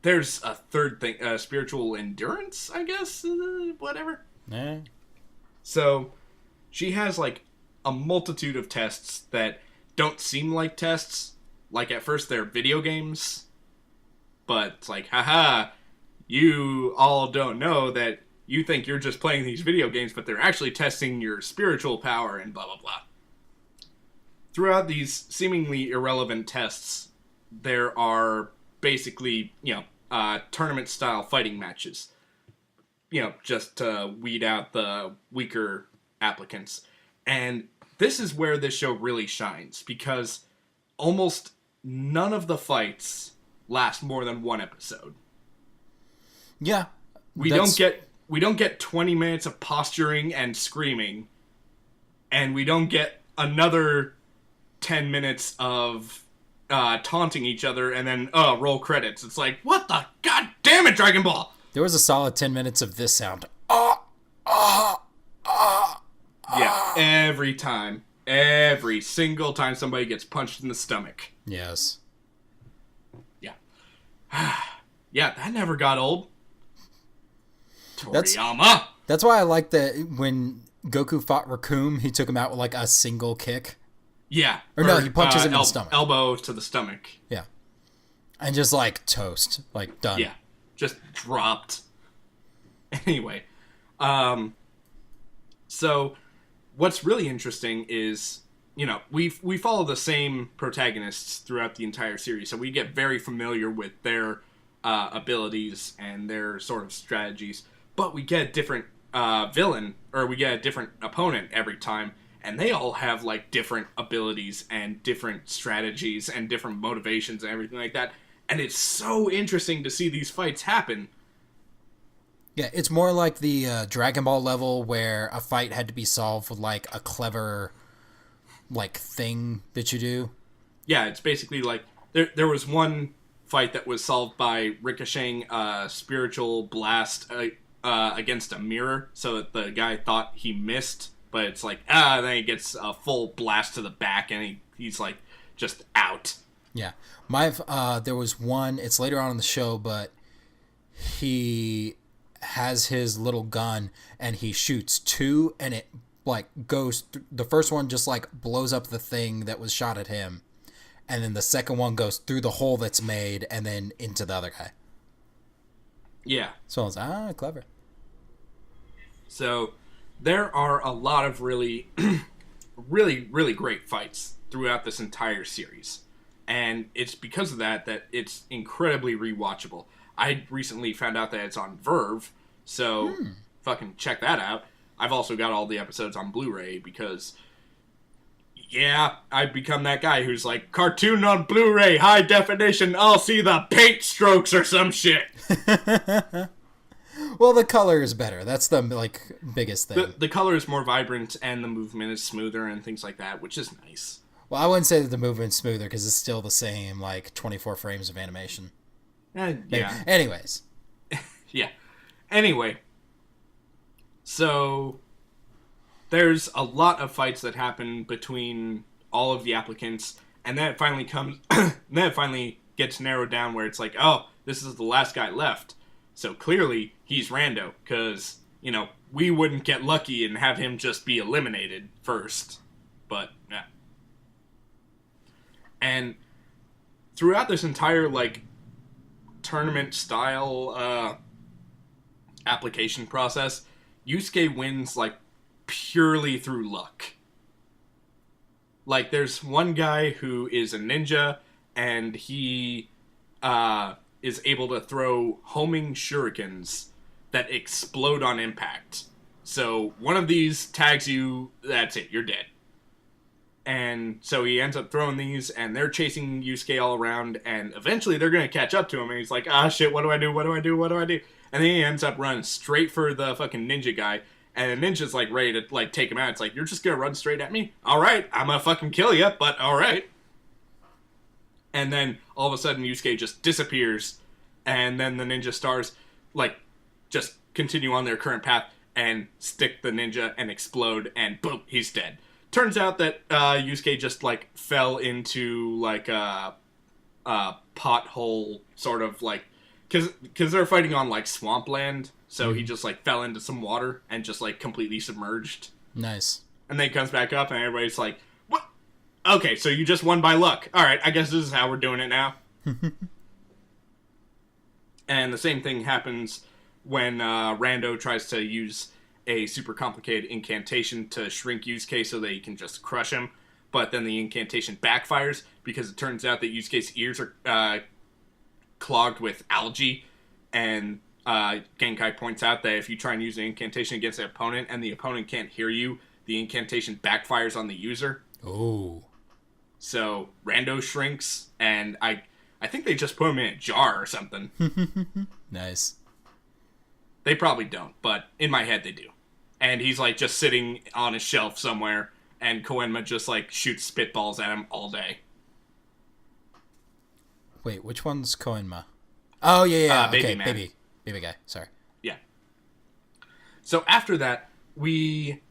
There's a third thing, spiritual endurance, I guess? Whatever. Yeah. So, she has, like, a multitude of tests that don't seem like tests. Like, at first they're video games. But it's like, haha, you all don't know that you think you're just playing these video games, but they're actually testing your spiritual power and blah, blah, blah. Throughout these seemingly irrelevant tests, there are basically, tournament-style fighting matches. Just to weed out the weaker applicants. And this is where this show really shines, because almost none of the fights last more than one episode. Yeah. We don't get 20 minutes of posturing and screaming, and we don't get another 10 minutes of taunting each other, and then roll credits. It's like, what the god damn it, Dragon Ball! There was a solid 10 minutes of this sound. Yeah, every time. Every single time somebody gets punched in the stomach. Yes. Yeah. Yeah, that never got old. Toriyama! That's why I like that when Goku fought Raccoon, he took him out with, like, a single kick. Yeah. Or no, he punches him in the stomach. Elbow to the stomach. Yeah. And just, like, toast. Like, done. Yeah. Just dropped. Anyway. So, what's really interesting is, we follow the same protagonists throughout the entire series, so we get very familiar with their abilities and their sort of strategies, but we get a different villain, or we get a different opponent every time, and they all have, like, different abilities and different strategies and different motivations and everything like that, and it's so interesting to see these fights happen. Yeah, it's more like the Dragon Ball level where a fight had to be solved with, like, a clever, like, thing that you do. Yeah, it's basically like, there was one fight that was solved by ricocheting a spiritual blast against a mirror, so that the guy thought he missed, but it's like, then he gets a full blast to the back, and he's like, just out. Yeah. There was one, it's later on in the show, but he has his little gun, and he shoots two, and it, like, goes, the first one just, like, blows up the thing that was shot at him, and then the second one goes through the hole that's made, and then into the other guy. Yeah. So I was clever. So, there are a lot of really, really, really great fights throughout this entire series. And it's because of that it's incredibly rewatchable. I recently found out that it's on Verve, so fucking check that out. I've also got all the episodes on Blu-ray because yeah, I'd become that guy who's like, cartoon on Blu-ray, high definition, I'll see the paint strokes or some shit. Well, the color is better. That's the biggest thing. The color is more vibrant and the movement is smoother and things like that, which is nice. Well, I wouldn't say that the movement's smoother because it's still the same 24 frames of animation. Yeah. Anyways. Yeah. Anyway. So there's a lot of fights that happen between all of the applicants, and then it finally gets narrowed down where it's like, oh, this is the last guy left. So clearly he's Rando, because, we wouldn't get lucky and have him just be eliminated first. But, yeah. And throughout this entire, tournament-style application process, Yusuke wins, purely through luck. There's one guy who is a ninja, and he is able to throw homing shurikens that explode on impact. So one of these tags you, that's it, you're dead. And so he ends up throwing these, and they're chasing Yusuke all around, and eventually they're going to catch up to him, and he's like, shit, what do I do? And then he ends up running straight for the fucking ninja guy, and the ninja's, ready to, take him out. It's like, you're just going to run straight at me? Alright, I'm going to fucking kill you, but alright. And then, all of a sudden, Yusuke just disappears, and then the ninja stars, just continue on their current path, and stick the ninja, and explode, and boom, he's dead. Turns out that Yusuke just, fell into, a pothole, sort of, because they're fighting on, swampland, so he just, fell into some water and just, completely submerged. Nice. And then he comes back up, and everybody's like, what? Okay, so you just won by luck. Alright, I guess this is how we're doing it now. And the same thing happens when Rando tries to use a super complicated incantation to shrink Yusuke so that he can just crush him. But then the incantation backfires because it turns out that Yusuke's ears are clogged with algae. And Genkai points out that if you try and use an incantation against an opponent and the opponent can't hear you, the incantation backfires on the user. Oh. So Rando shrinks, and I think they just put him in a jar or something. Nice. They probably don't, but in my head they do. And he's just sitting on a shelf somewhere, and Koenma just shoots spitballs at him all day. Wait, which one's Koenma? Oh yeah, Baby okay, man. baby guy. Sorry. Yeah. So after that, we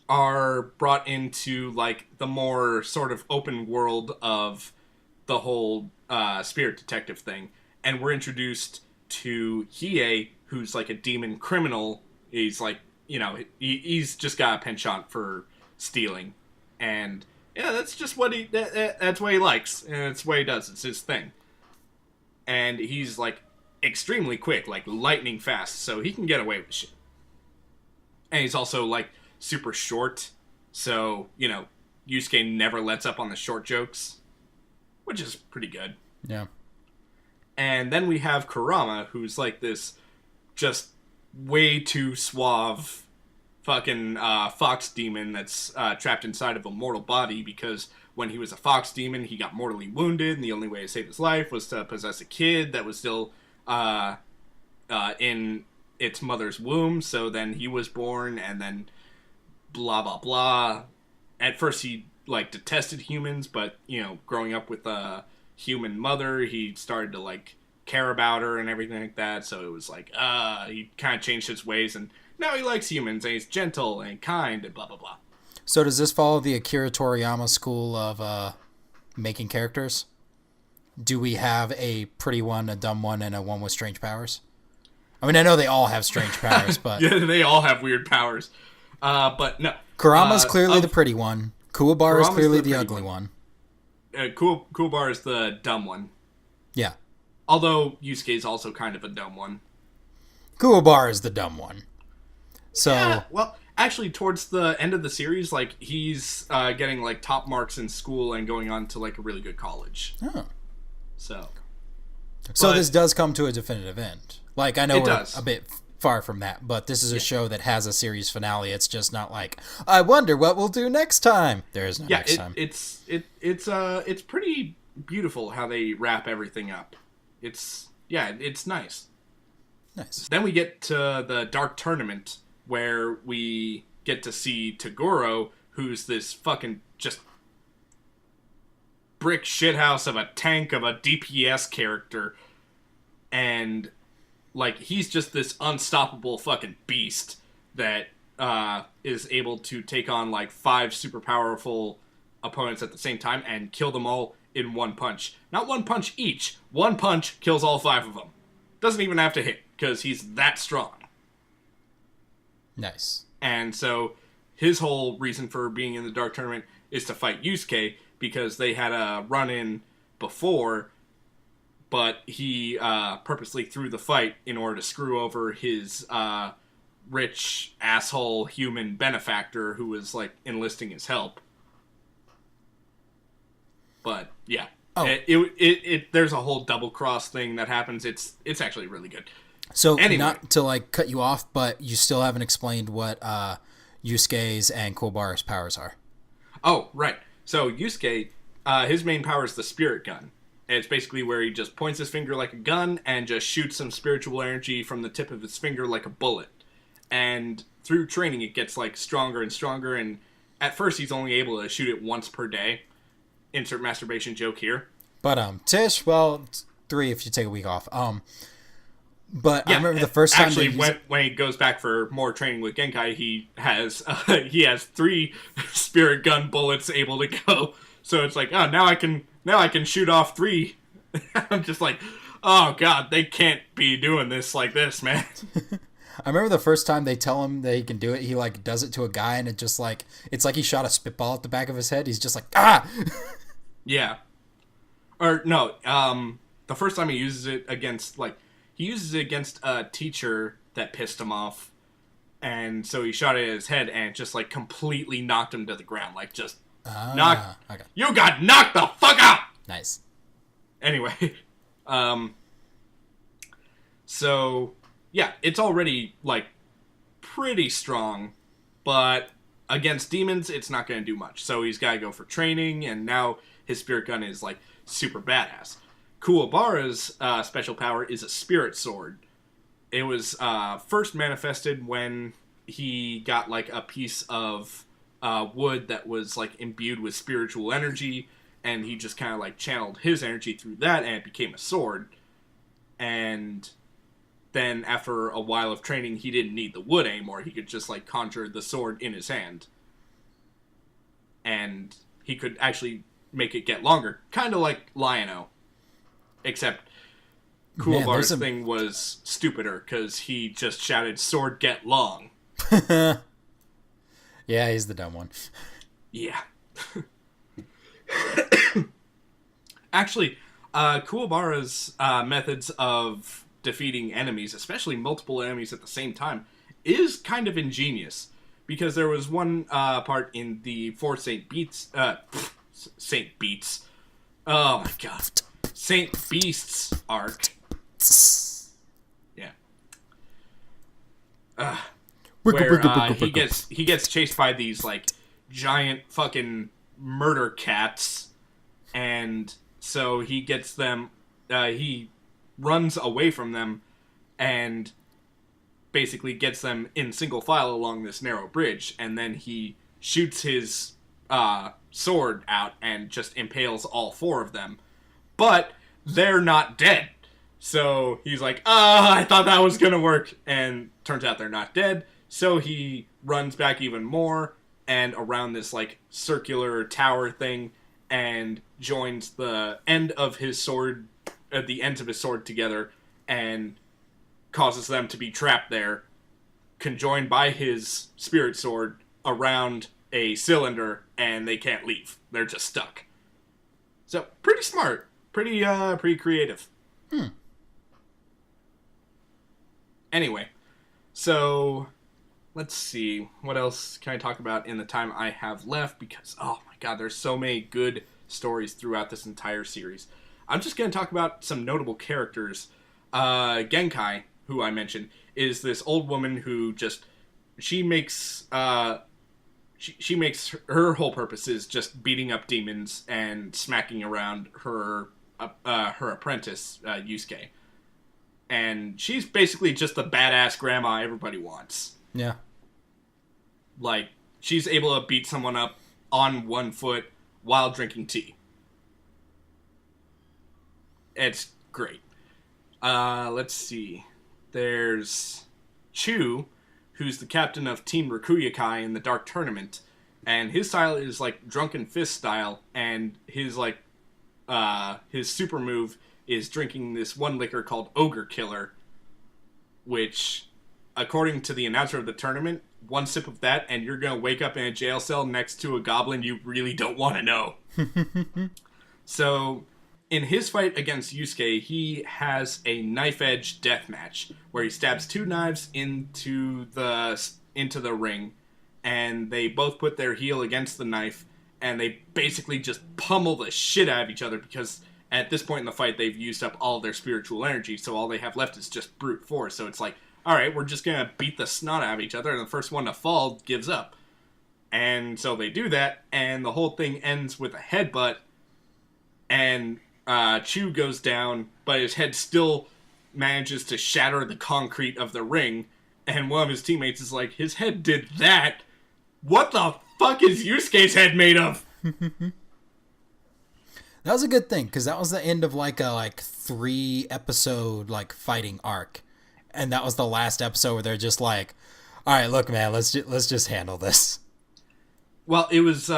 are brought into the more sort of open world of the whole spirit detective thing, and we're introduced to Hiei, who's a demon criminal. He's he's just got a penchant for stealing, and yeah, that's just what that's what he likes, and that's what he does. It's his thing, and he's extremely quick, lightning fast, so he can get away with shit. And he's also super short, so Yusuke never lets up on the short jokes, which is pretty good. Yeah. And then we have Kurama, who's this just way too suave fucking fox demon that's trapped inside of a mortal body, because when he was a fox demon, he got mortally wounded, and the only way to save his life was to possess a kid that was still in its mother's womb. So then he was born, and then blah, blah, blah. At first he detested humans, but growing up with a human mother, he started to care about her and everything like that. So it was he kind of changed his ways, and now he likes humans, and he's gentle and kind and blah, blah, blah. So does this follow the Akira Toriyama school of making characters? Do we have a pretty one, a dumb one, and a one with strange powers? I mean, I know they all have strange powers, but yeah, they all have weird powers. But no, Kurama's clearly the pretty one. Kuwabara is clearly the ugly one. Kuwabara is the dumb one. Yeah. Although Yusuke is also kind of a dumb one. Kuwabara is the dumb one. So yeah, well, actually, towards the end of the series, he's getting top marks in school and going on to a really good college. Oh. So this does come to a definitive end. I know it we're does. a bit Far from that, but this is a show that has a series finale. It's just not like, I wonder what we'll do next time. There is no next time. It's pretty beautiful how they wrap everything up. It's nice. Nice. Then we get to the Dark Tournament, where we get to see Toguro, who's this fucking just brick shithouse of a tank of a DPS character, and like he's just this unstoppable fucking beast that is able to take on like 5 super powerful opponents at the same time and kill them all in one punch. Not one punch each. One punch kills all 5 of them. Doesn't even have to hit, because he's that strong. Nice. And so his whole reason for being in the Dark Tournament is to fight Yusuke, because they had a run-in before, but he purposely threw the fight in order to screw over his rich asshole human benefactor who was like enlisting his help. But yeah, there's a whole double cross thing that happens. It's actually really good. So anyway, not to like cut you off, but you still haven't explained what Yusuke's and Kuwabara's powers are. Oh, right. So Yusuke, his main power is the spirit gun. And it's basically where he just points his finger like a gun and just shoots some spiritual energy from the tip of his finger like a bullet. And through training, it gets like stronger and stronger. And at first, he's only able to shoot it once per day. Insert masturbation joke here. But Tish, well, 3 if you take a week off. But yeah, I remember the first time actually when he goes back for more training with Genkai, he has 3 spirit gun bullets able to go. So it's like, oh, now I can shoot off 3. I'm just like, oh god, they can't be doing this like this, man. I remember the first time they tell him that he can do it, he like does it to a guy, and it just like it's like he shot a spitball at the back of his head. He's just like, ah. Yeah. Or no, the first time he uses it against a teacher that pissed him off, and so he shot it at his head and just like completely knocked him to the ground, like just okay. You got knocked the fuck out. Nice. Anyway, so yeah, it's already like pretty strong, but against demons, it's not going to do much. So he's got to go for training, and now his spirit gun is like super badass. Kuwabara's special power is a spirit sword. It was first manifested when he got like a piece of wood that was like imbued with spiritual energy, and he just kind of like channeled his energy through that, and it became a sword. And then after a while of training, he didn't need the wood anymore. He could just like conjure the sword in his hand, and he could actually make it get longer, kind of like Lion-O, except Kuwabara's thing was stupider because he just shouted, "Sword get long." Yeah, he's the dumb one. Yeah. Actually, Kuwabara's methods of defeating enemies, especially multiple enemies at the same time, is kind of ingenious. Because there was one part in the 4 Saint Beats... Saint Beats. Oh my god. Saint Beasts arc. Yeah. Where he gets chased by these like giant fucking murder cats, and so he gets them. He runs away from them, and basically gets them in single file along this narrow bridge, and then he shoots his sword out and just impales all 4 of them, but they're not dead. So he's like, I thought that was gonna work, and turns out they're not dead. So he runs back even more and around this like circular tower thing, and joins the end of his sword, the ends of his sword together, and causes them to be trapped there, conjoined by his spirit sword around a cylinder, and they can't leave. They're just stuck. So pretty smart, pretty creative. Anyway, so let's see, what else can I talk about in the time I have left? Because, oh my god, there's so many good stories throughout this entire series. I'm just going to talk about some notable characters. Genkai, who I mentioned, is this old woman who just she makes she makes her whole purpose is just beating up demons and smacking around her apprentice Yusuke, and she's basically just the badass grandma everybody wants. Yeah, like she's able to beat someone up on one foot while drinking tea. It's great. Let's see. There's Chu, who's the captain of Team Rakuyakai in the Dark Tournament, and his style is like Drunken Fist style, and his his super move is drinking this one liquor called Ogre Killer, which, according to the announcer of the tournament, one sip of that and you're gonna wake up in a jail cell next to a goblin you really don't want to know. So, in his fight against Yusuke, he has a knife-edge death match where he stabs 2 knives into the ring, and they both put their heel against the knife, and they basically just pummel the shit out of each other because at this point in the fight they've used up all of their spiritual energy, so all they have left is just brute force. So it's like, alright, we're just gonna beat the snot out of each other, and the first one to fall gives up. And so they do that, and the whole thing ends with a headbutt, and Chu goes down, but his head still manages to shatter the concrete of the ring, and one of his teammates is like, his head did that? What the fuck is Yusuke's head made of? That was a good thing, because that was the end of like a 3 episode fighting arc. And that was the last episode where they're just like, all right, look, man, let's just handle this. Well, it was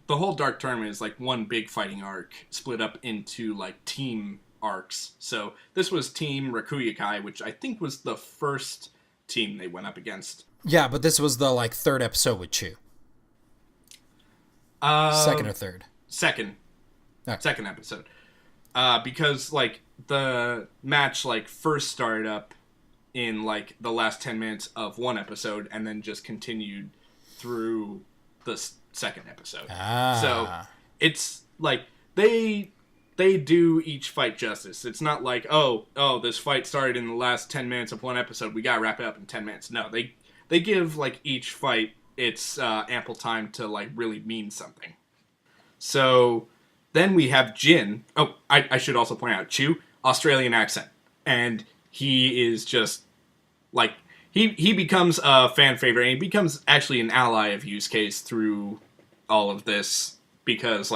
the whole Dark Tournament is like one big fighting arc split up into team arcs. So this was Team Rakuyakai, which I think was the first team they went up against. Yeah, but this was the 3rd episode with Chu. Second or third? Second. Right. Second episode. Because the match first started up in the last 10 minutes of one episode and then just continued through the second episode. So it's they do each fight justice. It's not oh, this fight started in the last 10 minutes of one episode, we gotta wrap it up in 10 minutes. No, they give each fight its ample time to really mean something. So then we have Jin. Oh, I should also point out Chu, Australian accent, and he is just he becomes a fan favorite, and he becomes actually an ally of Yusuke's through all of this because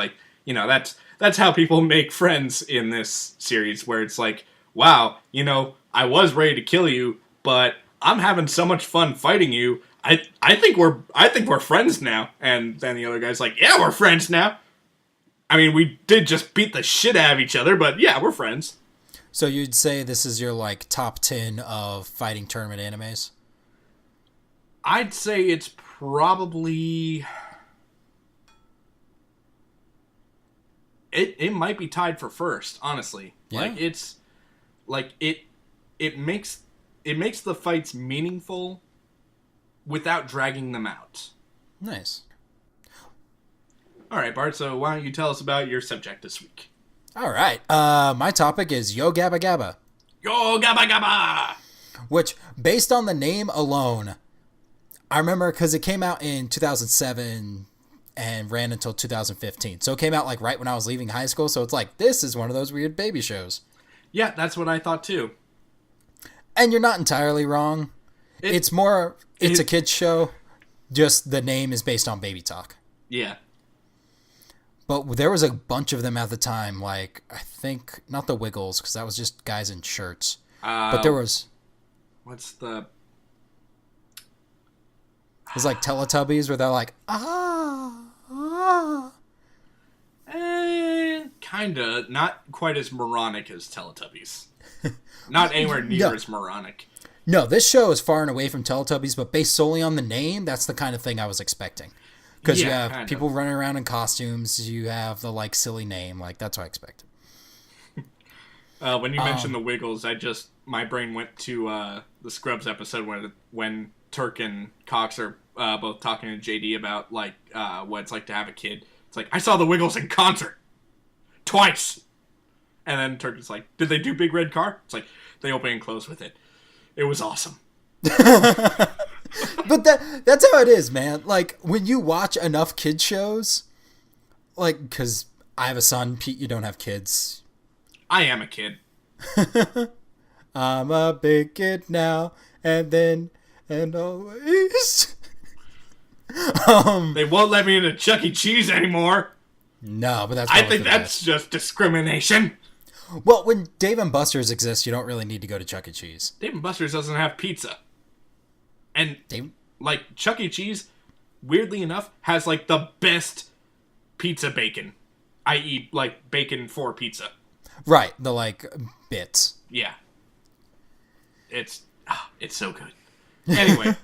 that's how people make friends in this series, where it's wow, I was ready to kill you, but I'm having so much fun fighting you. I think we're friends now. And then the other guy's yeah, we're friends now. I mean, we did just beat the shit out of each other, but yeah, we're friends. So you'd say this is your top 10 of fighting tournament animes? I'd say it's probably it might be tied for first, honestly. Yeah. It makes the fights meaningful without dragging them out. Nice. All right, Bart, so why don't you tell us about your subject this week? All right. My topic is Yo Gabba Gabba. Yo Gabba Gabba! Which, based on the name alone, I remember because it came out in 2007 and ran until 2015. So it came out right when I was leaving high school. So it's this is one of those weird baby shows. Yeah, that's what I thought too. And you're not entirely wrong. It's a kid's show. Just the name is based on baby talk. Yeah. But there was a bunch of them at the time. I think, not the Wiggles, because that was just guys in shirts. But there was... What's the... It was Teletubbies, where they're Kinda. Not quite as moronic as Teletubbies. Not anywhere near as moronic. No, this show is far and away from Teletubbies, but based solely on the name, that's the kind of thing I was expecting. Because you have people running around in costumes, you have the silly name, that's what I expected. When you mentioned the Wiggles, my brain went to the Scrubs episode when Turk and Cox are both talking to JD about what it's like to have a kid. It's I saw the Wiggles in concert twice, and then Turk is did they do Big Red Car? It's they open and close with it. It was awesome. But that's how it is, man. Like, when you watch enough kids shows, like, because I have a son, Pete, you don't have kids. I am a kid. I'm a big kid now, and then, and always. They won't let me into Chuck E. Cheese anymore. No, but that's I think that's just discrimination. Well, when Dave and Buster's exists, you don't really need to go to Chuck E. Cheese. Dave and Buster's doesn't have pizza. And, Dave? like, Chuck E. Cheese, weirdly enough, has, like, the best pizza bacon. I.e., like, bacon for pizza. Right, the, like, bits. Yeah. It's so good. Anyway.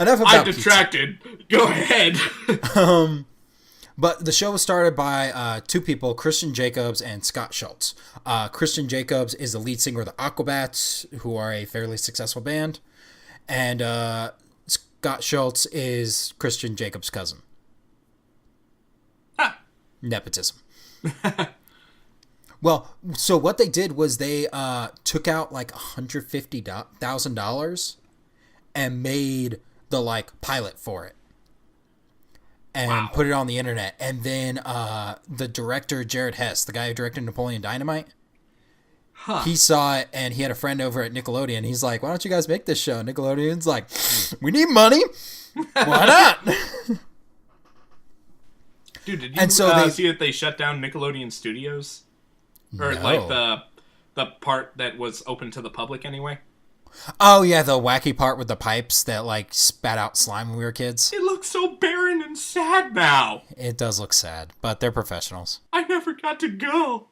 Enough about I detracted. Pizza. Go ahead. But the show was started by two people, Christian Jacobs and Scott Schultz. Christian Jacobs is the lead singer of the Aquabats, who are a fairly successful band. And Scott Schultz is Christian Jacobs' cousin. Ah. Nepotism. Well, so what they did was they took out like $150,000 and made the like pilot for it. And put it on the internet. And then the director, Jared Hess, the guy who directed Napoleon Dynamite, he saw it and he had a friend over at Nickelodeon. He's like, why don't you guys make this show? Nickelodeon's like, we need money. Why not? Dude, did you see that they shut down Nickelodeon Studios? Or like the part that was open to the public anyway? Oh, yeah, the wacky part with the pipes that, like, spat out slime when we were kids. It looks so barren and sad now. It does look sad, but they're professionals. I never got to go.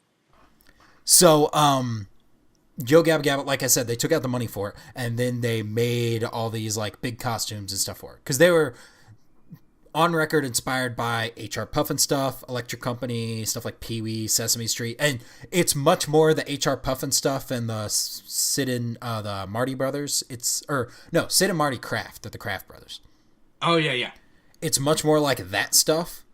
So, Yo Gabba Gabba, like I said, they took out the money for it, and then they made all these, like, big costumes and stuff for it. Because they were on record inspired by H.R. Pufnstuf, Electric Company, stuff like Pee-wee, Sesame Street, and it's much more the H.R. Pufnstuf and the Sid and the Marty brothers. Sid and Marty Kraft, they're the Kraft brothers. Oh yeah. It's much more like that stuff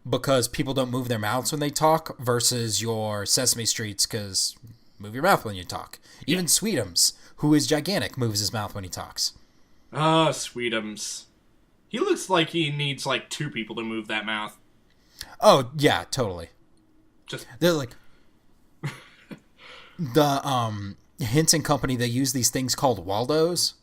because people don't move their mouths when they talk versus your Sesame Streets because move your mouth when you talk. Even Sweetums, who is gigantic, moves his mouth when he talks. Ah, Sweetums. He looks like he needs, like, two people to move that mouth. Oh, yeah, totally. They're like... the, Henson Company, they use these things called Waldos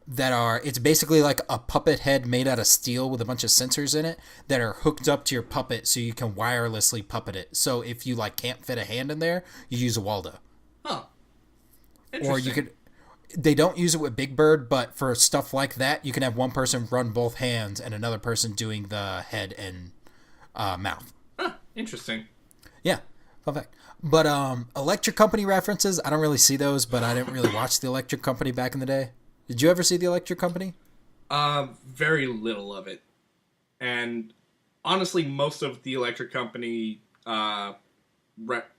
that are... It's basically like a puppet head made out of steel with a bunch of sensors in it that are hooked up to your puppet so you can wirelessly puppet it. So if you, like, can't fit a hand in there, you use a Waldo. Oh. Interesting. Or you could... They don't use it with Big Bird, but for stuff like that, you can have one person run both hands and another person doing the head and mouth. Huh, interesting. Yeah, fun fact. But Electric Company references, I don't really see those, but I didn't really watch the Electric Company back in the day. Did you ever see the Electric Company? Very little of it. And honestly, most of the Electric Company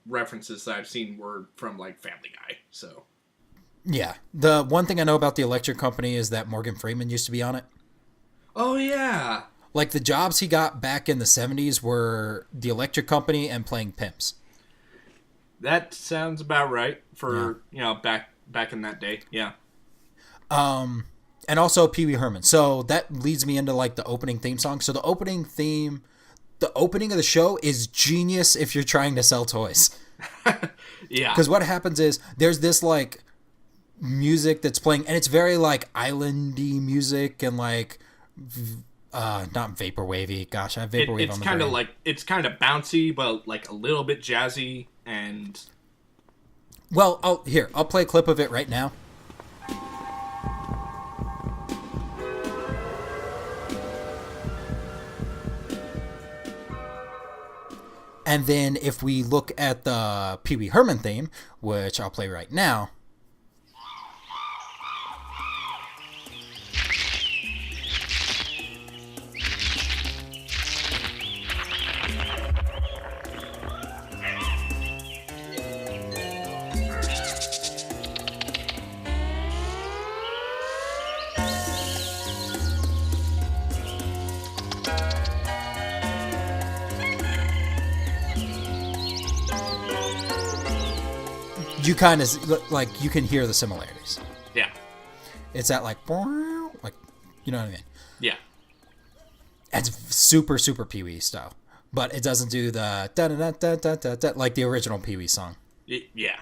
references that I've seen were from, like, Family Guy, so... Yeah. The one thing I know about the Electric Company is that Morgan Freeman used to be on it. Oh, yeah. Like, the jobs he got back in the 70s were the Electric Company and playing pimps. That sounds about right for, back in that day. Yeah. And also Pee-wee Herman. So that leads me into, like, the opening theme song. So the opening of the show is genius if you're trying to sell toys. Yeah. Because what happens is there's this, like... music that's playing and it's very like islandy music and like not vaporwavy. Gosh, I have vaporwave it's on the kind of brain. like it's kind of bouncy but like a little bit jazzy and well I'll play a clip of it right now. And then if we look at the Pee-wee Herman theme, which I'll play right now, you kind of like you can hear the similarities. It's that like you know what I mean? Yeah. It's super super Pee-wee style, but it doesn't do the da da da da da da like the original Pee-wee song. Yeah.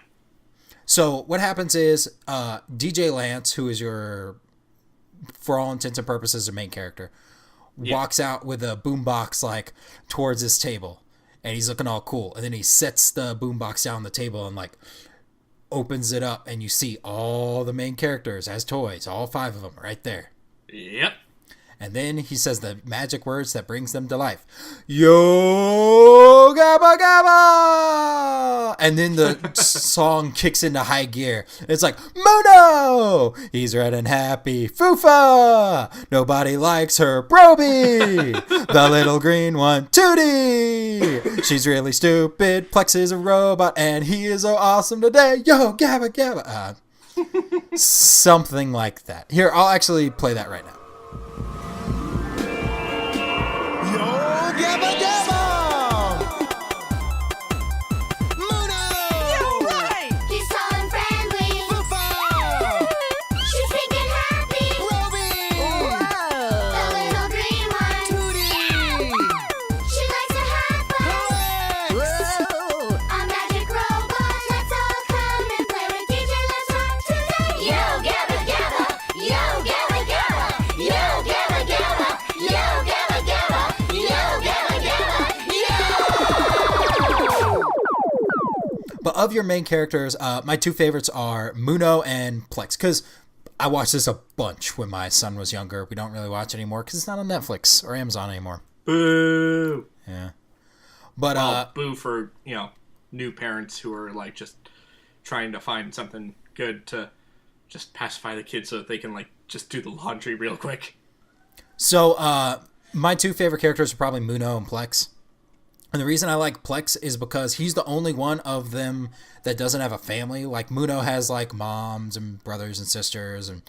So what happens is DJ Lance, who is your, for all intents and purposes, the main character, walks out with a boombox like towards his table, and he's looking all cool, and then he sets the boombox down on the table and like opens it up, and you see all the main characters as toys, all 5 of them right there. Yep. And then he says the magic words that brings them to life. Yo, Gabba Gabba! And then the song kicks into high gear. It's like, Muno! He's red and happy. Fufa! Nobody likes her. Broby! The little green one. Tootie! She's really stupid. Plex is a robot, and he is so awesome today. Yo, Gabba Gabba! Something like that. Here, I'll actually play that right now. Gabba Gabba! Muno! You're right! He's tall and friendly. Fufa! She's pink and happy. Roby! The little green one. Tootie! She likes to have fun. Whoa! A magic robot. Let's all come and play with DJ Let's Rock today. Yo, Gabba Gabba. Yo, Gabba Gabba. Yo, Gabba Gabba. Yo, Gabba Gabba. Yo, Gabba Gabba. Yo! But of your main characters, my 2 favorites are Muno and Plex, because I watched this a bunch when my son was younger. We don't really watch it anymore because it's not on Netflix or Amazon anymore. Boo. Yeah. But, Well, boo for, new parents who are, like, just trying to find something good to just pacify the kids so that they can, like, just do the laundry real quick. so, my 2 favorite characters are probably Muno and Plex. And the reason I like Plex is because he's the only one of them that doesn't have a family. Like, Muno has, like, moms and brothers and sisters. And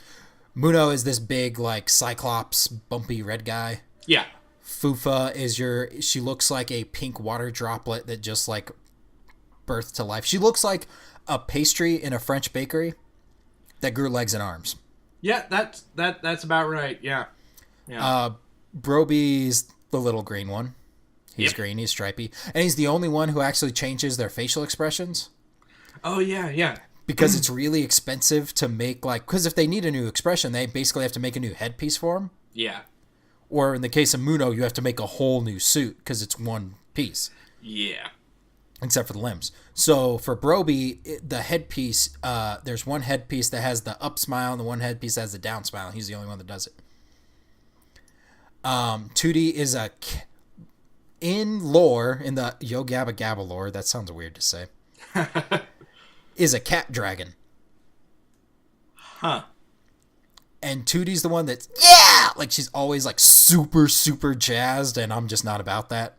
Muno is this big, like, Cyclops, bumpy red guy. Yeah. Fufa is she looks like a pink water droplet that just, like, birthed to life. She looks like a pastry in a French bakery that grew legs and arms. Yeah, that's about right, yeah. Broby's the little green one. He's Yep. green, he's stripy. And he's the only one who actually changes their facial expressions. Oh, yeah. Because it's really expensive to make, like... Because if they need a new expression, they basically have to make a new headpiece for him. Yeah. Or in the case of Muno, you have to make a whole new suit because it's one piece. Yeah. Except for the limbs. So for Broby, the headpiece, there's one headpiece that has the up smile and the one headpiece that has the down smile. He's the only one that does it. Tootie is in lore, in the Yo Gabba Gabba lore, that sounds weird to say, is a cat dragon. Huh. And Tootie's the one that's, yeah! Like, she's always, like, super, super jazzed, and I'm just not about that.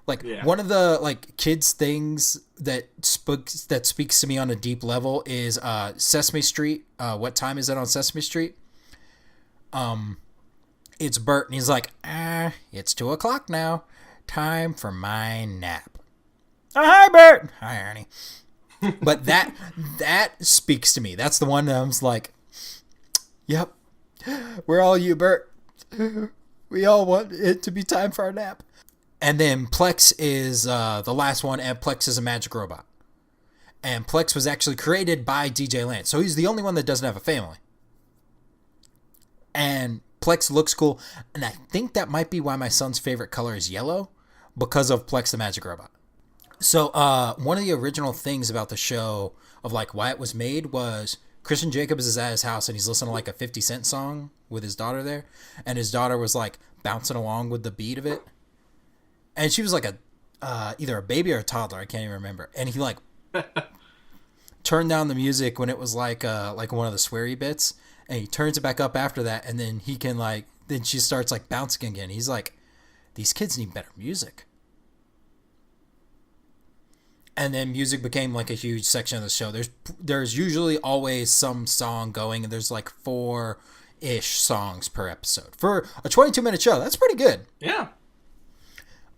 Like, one of the, like, kids' things that speaks to me on a deep level is Sesame Street. What time is it on Sesame Street? It's Bert, and he's like, it's 2 o'clock now. Time for my nap. Oh, hi, Bert. Hi, Ernie. But that speaks to me. That's the one that I was like, yep, we're all you, Bert. We all want it to be time for our nap. And then Plex is the last one, and Plex is a magic robot. And Plex was actually created by DJ Lance, so he's the only one that doesn't have a family. And Plex looks cool, and I think that might be why my son's favorite color is yellow, because of Plex the Magic Robot. So, one of the original things about the show, of like why it was made, was Christian Jacobs is at his house, and he's listening to like a 50 Cent song with his daughter there, and his daughter was like bouncing along with the beat of it, and she was like either a baby or a toddler, I can't even remember, and he like turned down the music when it was like one of the sweary bits, and he turns it back up after that, and then he can like, then she starts like bouncing again. He's like, these kids need better music. And then music became like a huge section of the show. There's usually always some song going, and there's like 4-ish songs per episode. For a 22-minute show, that's pretty good. Yeah.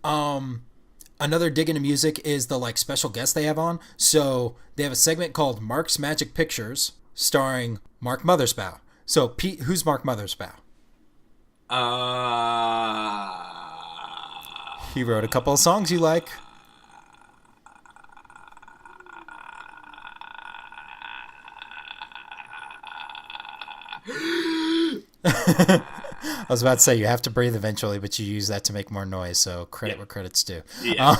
Another dig into music is the like special guests they have on. So they have a segment called Mark's Magic Pictures, starring Mark Mothersbaugh. So, Pete, who's Mark Mothersbaugh? He wrote a couple of songs you like. I was about to say you have to breathe eventually, but you use that to make more noise, so credit where credit's due. Yeah.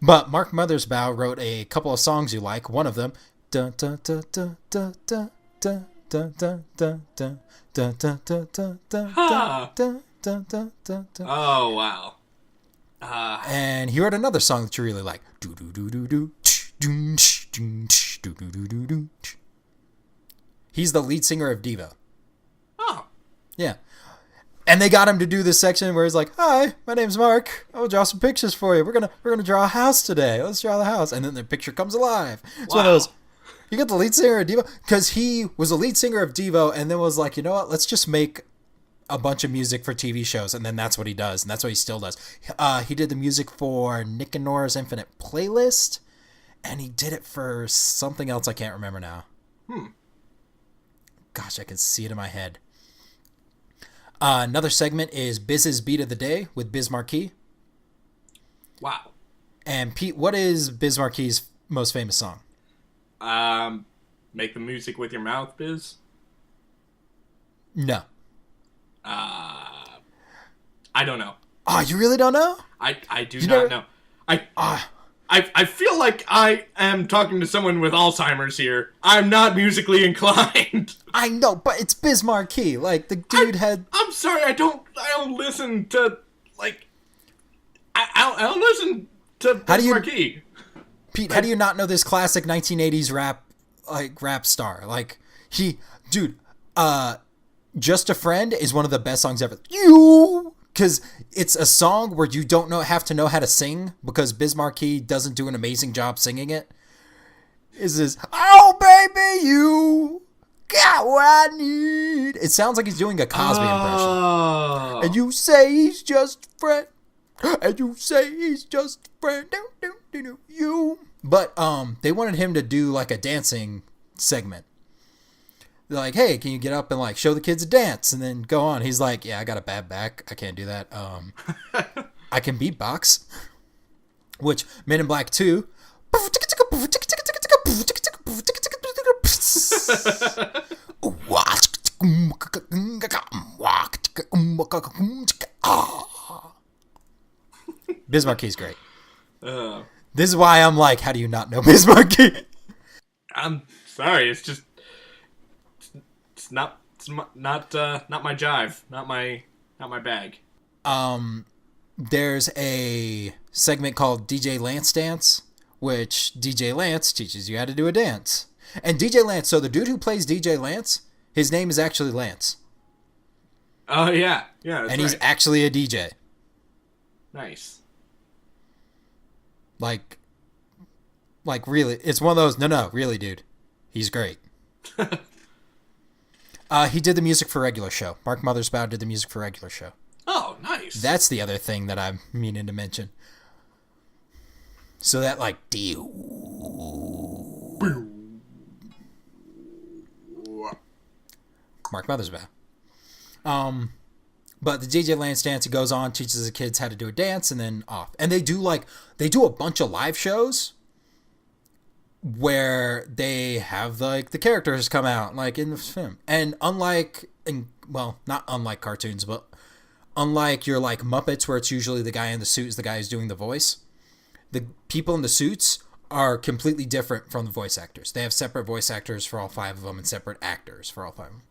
But Mark Mothersbaugh wrote a couple of songs you like. One of them, dun, dun, dun, dun, dun, dun, dun, dun, dun, dun, dun, dun, dun, dun, dun, dun, Huh. dun, dun, dun, dun, dun. Oh, wow. And he wrote another song that you really like. Do do do do do. Do do do do do. He's the lead singer of Devo. Oh. Yeah. And they got him to do this section where he's like, "Hi, my name's Mark. I will draw some pictures for you. We're gonna draw a house today. Let's draw the house." And then the picture comes alive. It's one of those. You got the lead singer of Devo because he was the lead singer of Devo, and then was like, you know what? Let's just make a bunch of music for TV shows, and then that's what he does, and that's what he still does. He did the music for Nick and Nora's Infinite Playlist, and he did it for something else I can't remember now. Gosh, I can see it in my head. Another segment is Biz's Beat of the Day with Biz Markie. Wow. And Pete, what is Biz Marquis's most famous song? Make the music with your mouth, Biz? No. I don't know. Oh, you really don't know? I do You not never- know. I feel like I am talking to someone with Alzheimer's here. I'm not musically inclined. I know, but it's Biz Markie. Like, the dude had... I'm sorry, I don't listen to, like... I don't listen to How do Biz you- Markie. Pete, how do you not know this classic 1980s rap star? Like, dude, Just a Friend is one of the best songs ever. Because it's a song where you don't have to know how to sing because Biz Markie doesn't do an amazing job singing it. Is this, "Oh, baby, you got what I need." It sounds like he's doing a Cosby impression. Oh. And you say he's just a friend. And you say he's just a friend. You. But they wanted him to do like a dancing segment. They're like, "Hey, can you get up and like show the kids a dance and then go on?" He's like, "Yeah, I got a bad back. I can't do that. I can beatbox." Which Men in Black 2. Biz Marquie's great. This is why I'm like, how do you not know Biz Markie? I'm sorry, it's just it's not my jive, not my bag. There's a segment called DJ Lance Dance, which DJ Lance teaches you how to do a dance. And DJ Lance, so the dude who plays DJ Lance, his name is actually Lance. Oh yeah, that's And he's right. actually a DJ. Nice. Like really, it's one of those, no, really, dude. He's great. He did the music for Regular Show. Mark Mothersbaugh did the music for Regular Show. Oh, nice. That's the other thing that I'm meaning to mention. So that, like, Mark Mothersbaugh. But the DJ Lance dance, he goes on, teaches the kids how to do a dance, and then off. And they do a bunch of live shows where they have like the characters come out like in the film. And not unlike cartoons, but unlike your like Muppets where it's usually the guy in the suit is the guy who's doing the voice, the people in the suits are completely different from the voice actors. They have separate voice actors for all 5 of them and separate actors for all 5 of them.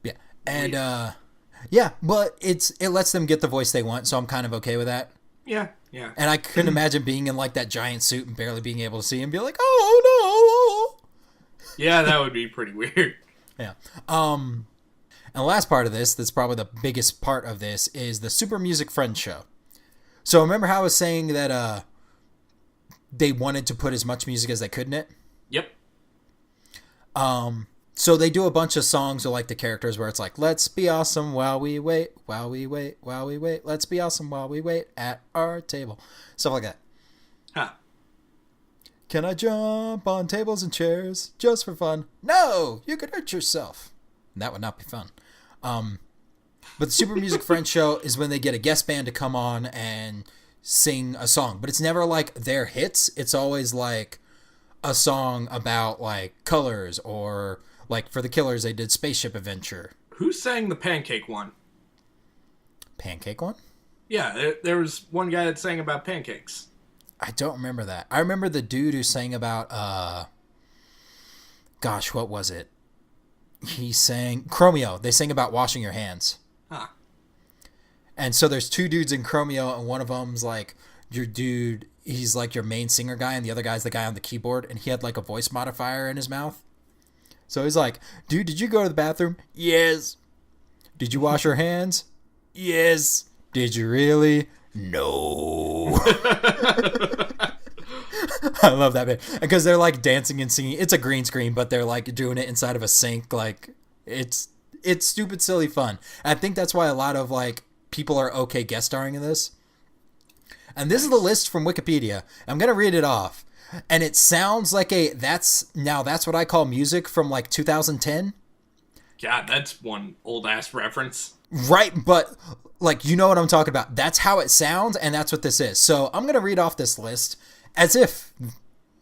Yeah. And but it lets them get the voice they want, so I'm kind of okay with that. Yeah. And I couldn't imagine being in like that giant suit and barely being able to see and be like, "Oh no." Yeah, that would be pretty weird. Yeah. And the last part of this, that's probably the biggest part of this, is the Super Music Friends show. So remember how I was saying that they wanted to put as much music as they could in it? Yep. So they do a bunch of songs with like the characters where it's like, "Let's be awesome while we wait, while we wait, while we wait. Let's be awesome while we wait at our table." Stuff like that. Huh. Can I jump on tables and chairs just for fun? No, you could hurt yourself. That would not be fun. But the Super Music Friends show is when they get a guest band to come on and sing a song. But it's never like their hits. It's always like a song about like colors, or like for the Killers, they did Spaceship Adventure. Who sang the pancake one? Pancake one? Yeah, there was one guy that sang about pancakes. I don't remember that. I remember the dude who sang about, gosh, what was it? He sang Chromeo. They sang about washing your hands. Huh. And so there's two dudes in Chromeo, and one of them's like your dude. He's like your main singer guy, and the other guy's the guy on the keyboard, and he had like a voice modifier in his mouth. So he's like, dude, did you go to the bathroom? Yes. Did you wash your hands? Yes. Did you really? No. I love that bit. Because they're like dancing and singing. It's a green screen, but they're like doing it inside of a sink. Like it's stupid, silly fun. And I think that's why a lot of like people are okay guest starring in this. And this is the list from Wikipedia. I'm going to read it off. And it sounds like that's what I call music from like 2010. God, that's one old ass reference. Right, but like, you know what I'm talking about. That's how it sounds, and that's what this is. So I'm going to read off this list as if,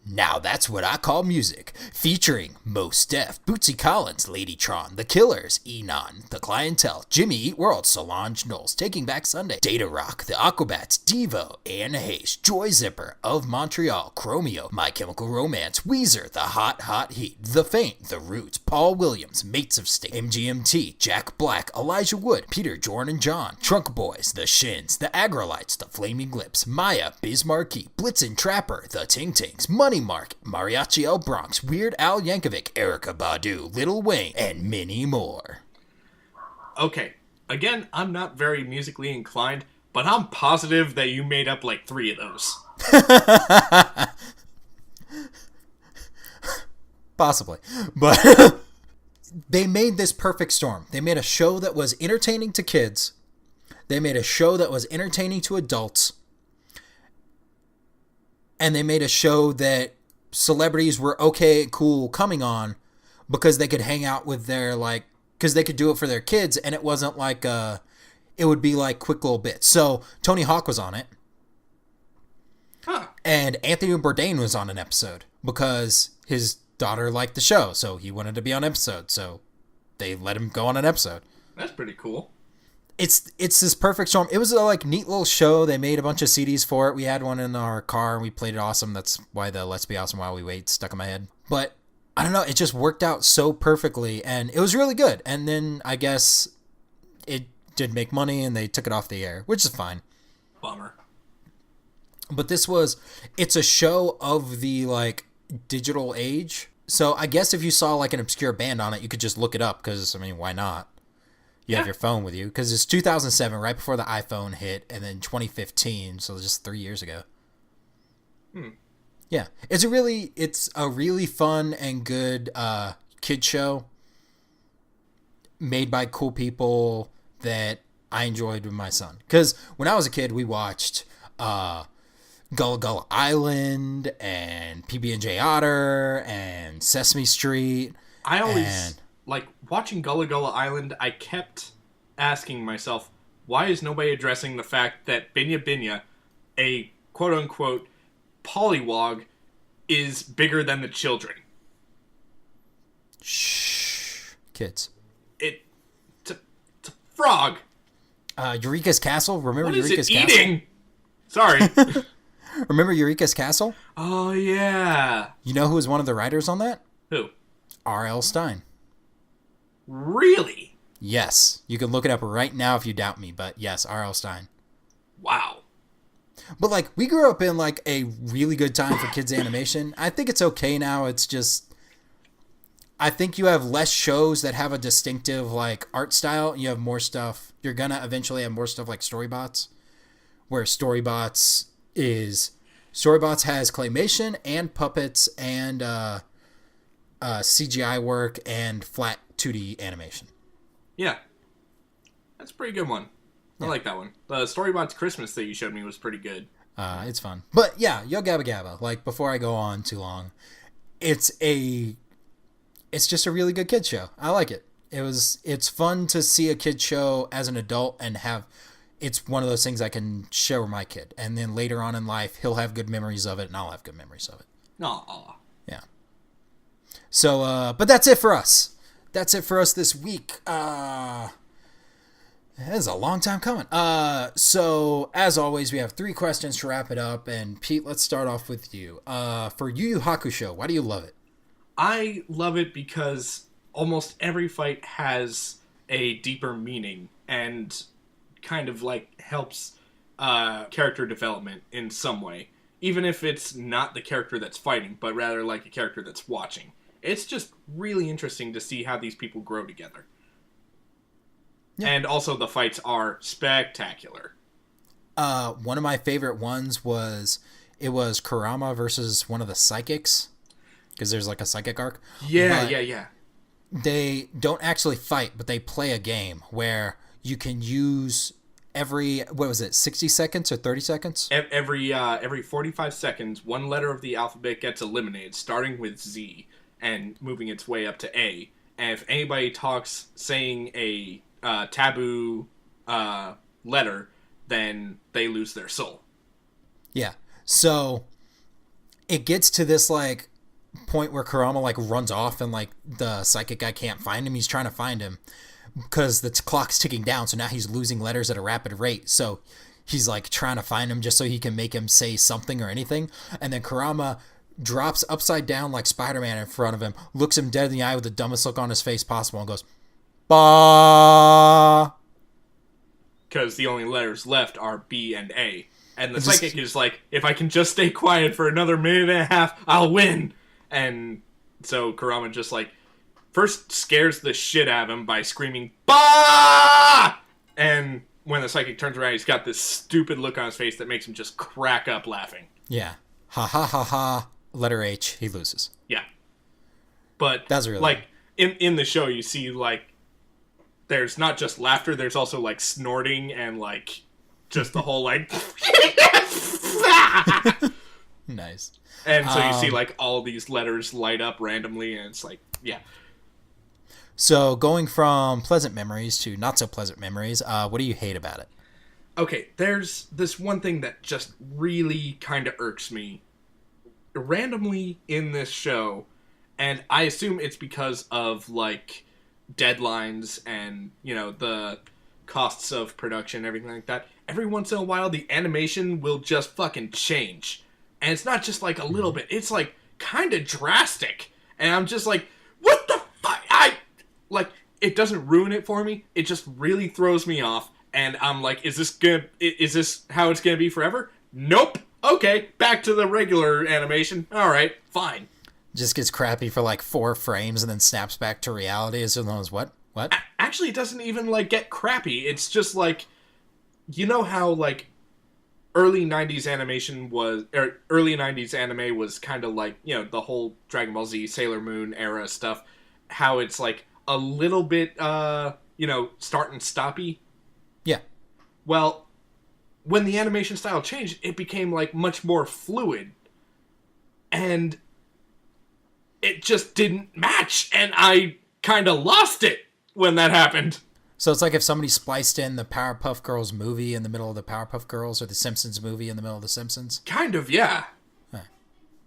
now that's what I call music. Featuring Mos Def, Bootsy Collins, Ladytron, The Killers, Enon, The Clientele, Jimmy Eat World, Solange Knowles, Taking Back Sunday, Data Rock, The Aquabats, Devo, Anna Hayes, Joy Zipper, Of Montreal, Chromeo, My Chemical Romance, Weezer, The Hot Hot Heat, The Faint, The Roots, Paul Williams, Mates of State, MGMT, Jack Black, Elijah Wood, Peter, Jordan and John, Trunk Boys, The Shins, The Agrolites, The Flaming Lips, Maya, Biz Markie, Blitzen Trapper, The Ting Tings, Money Mark, Mariachi El Bronx, Weird Al Yankovic, Erykah Badu, Lil Wayne, and many more. Okay, again, I'm not very musically inclined, but I'm positive that you made up like 3 of those. Possibly. But they made this perfect storm. They made a show that was entertaining to kids. They made a show that was entertaining to adults. And they made a show that celebrities were okay, cool coming on because they could hang out with their, like, because they could do it for their kids, and it wasn't like, it would be like quick little bits. So Tony Hawk was on it. Huh. And Anthony Bourdain was on an episode because his daughter liked the show, so he wanted to be on an episode, so they let him go on an episode. That's pretty cool. It's this perfect storm. It was a like neat little show. They made a bunch of CDs for it. We had one in our car and we played it awesome. That's why the Let's Be Awesome While We Wait stuck in my head. But I don't know, it just worked out so perfectly and it was really good. And then I guess it did make money and they took it off the air, which is fine. Bummer. But it's a show of the like digital age. So I guess if you saw like an obscure band on it, you could just look it up because, I mean, why not? You have your phone with you because it's 2007, right before the iPhone hit, and then 2015, so just 3 years ago. Yeah, it's a really fun and good kid show made by cool people that I enjoyed with my son. Because when I was a kid, we watched Gullah Gullah Island and PB&J Otter and Sesame Street. I always... Like, watching Gullah Gullah Island, I kept asking myself, why is nobody addressing the fact that Binya Binya, a quote-unquote pollywog, is bigger than the children? Shh. Kids. It's a frog. Eureka's Castle? Remember What is Eureka's it Castle? eating? Sorry. Remember Eureka's Castle? Oh, yeah. You know who was one of the writers on that? Who? R.L. Stine. Really? Yes. You can look it up right now if you doubt me, but yes, R.L. Stine. Wow. But, like, we grew up in, like, a really good time for kids' animation. I think it's okay now. It's just... I think you have less shows that have a distinctive, like, art style. You have more stuff. You're gonna eventually have more stuff like Storybots, where Storybots has claymation and puppets and CGI work and flat 2D animation. Yeah. That's a pretty good one. I like that one. The Storybots Christmas that you showed me was pretty good. It's fun. But yeah, Yo Gabba Gabba. Like, before I go on too long, it's just a really good kid show. I like it. It's fun to see a kid show as an adult and it's one of those things I can show my kid. And then later on in life, he'll have good memories of it and I'll have good memories of it. Aw. Yeah. So, but that's it for us. That's it for us this week. That is a long time coming. So as always, we have 3 questions to wrap it up. And Pete, let's start off with you. For Yu Yu Hakusho, why do you love it? I love it because almost every fight has a deeper meaning and kind of like helps character development in some way. Even if it's not the character that's fighting, but rather like a character that's watching. It's just really interesting to see how these people grow together. Yeah. And also the fights are spectacular. One of my favorite ones was Kurama versus one of the psychics. Because there's like a psychic arc. Yeah. They don't actually fight, but they play a game where you can use every 60 seconds or 30 seconds? Every 45 seconds, one letter of the alphabet gets eliminated, starting with Z and moving its way up to A. And if anybody talks saying a taboo letter, then they lose their soul. Yeah. So it gets to this like point where Kurama like runs off and like the psychic guy can't find him. He's trying to find him because the clock's ticking down. So now he's losing letters at a rapid rate. So he's like trying to find him just so he can make him say something or anything. And then Kurama drops upside down like Spider-Man in front of him, looks him dead in the eye with the dumbest look on his face possible and goes, "Ba." Because the only letters left are B and A. And the psychic is like, if I can just stay quiet for another minute and a half, I'll win. And so Kurama just like first scares the shit out of him by screaming "Bah!" And when the psychic turns around, he's got this stupid look on his face that makes him just crack up laughing. Yeah. Ha ha ha ha. Letter H, he loses. Yeah. But that's really like in the show you see like there's not just laughter, there's also like snorting and like just the whole like nice. And so you see, like, all these letters light up randomly, and it's like, yeah. So, going from pleasant memories to not-so-pleasant memories, what do you hate about it? Okay, there's this one thing that just really kind of irks me. Randomly in this show, and I assume it's because of, like, deadlines and, you know, the costs of production, everything like that. Every once in a while, the animation will just fucking change. And it's not just like a little bit, it's like kind of drastic. And I'm just like, what the fuck? It doesn't ruin it for me. It just really throws me off. And I'm like, is this how it's gonna be forever? Nope. Okay, back to the regular animation. Alright, fine. Just gets crappy for like 4 frames and then snaps back to reality as soon as what? Actually, it doesn't even like get crappy. It's just like, you know how like early 90s animation was, or early 90s anime was kind of like, you know, the whole Dragon Ball Z, Sailor Moon era stuff, how it's like a little bit, you know, start and stoppy. Yeah. Well, when the animation style changed, it became like much more fluid. And it just didn't match, and I kind of lost it when that happened. So it's like if somebody spliced in the Powerpuff Girls movie in the middle of the Powerpuff Girls, or the Simpsons movie in the middle of the Simpsons? Kind of, yeah. Huh.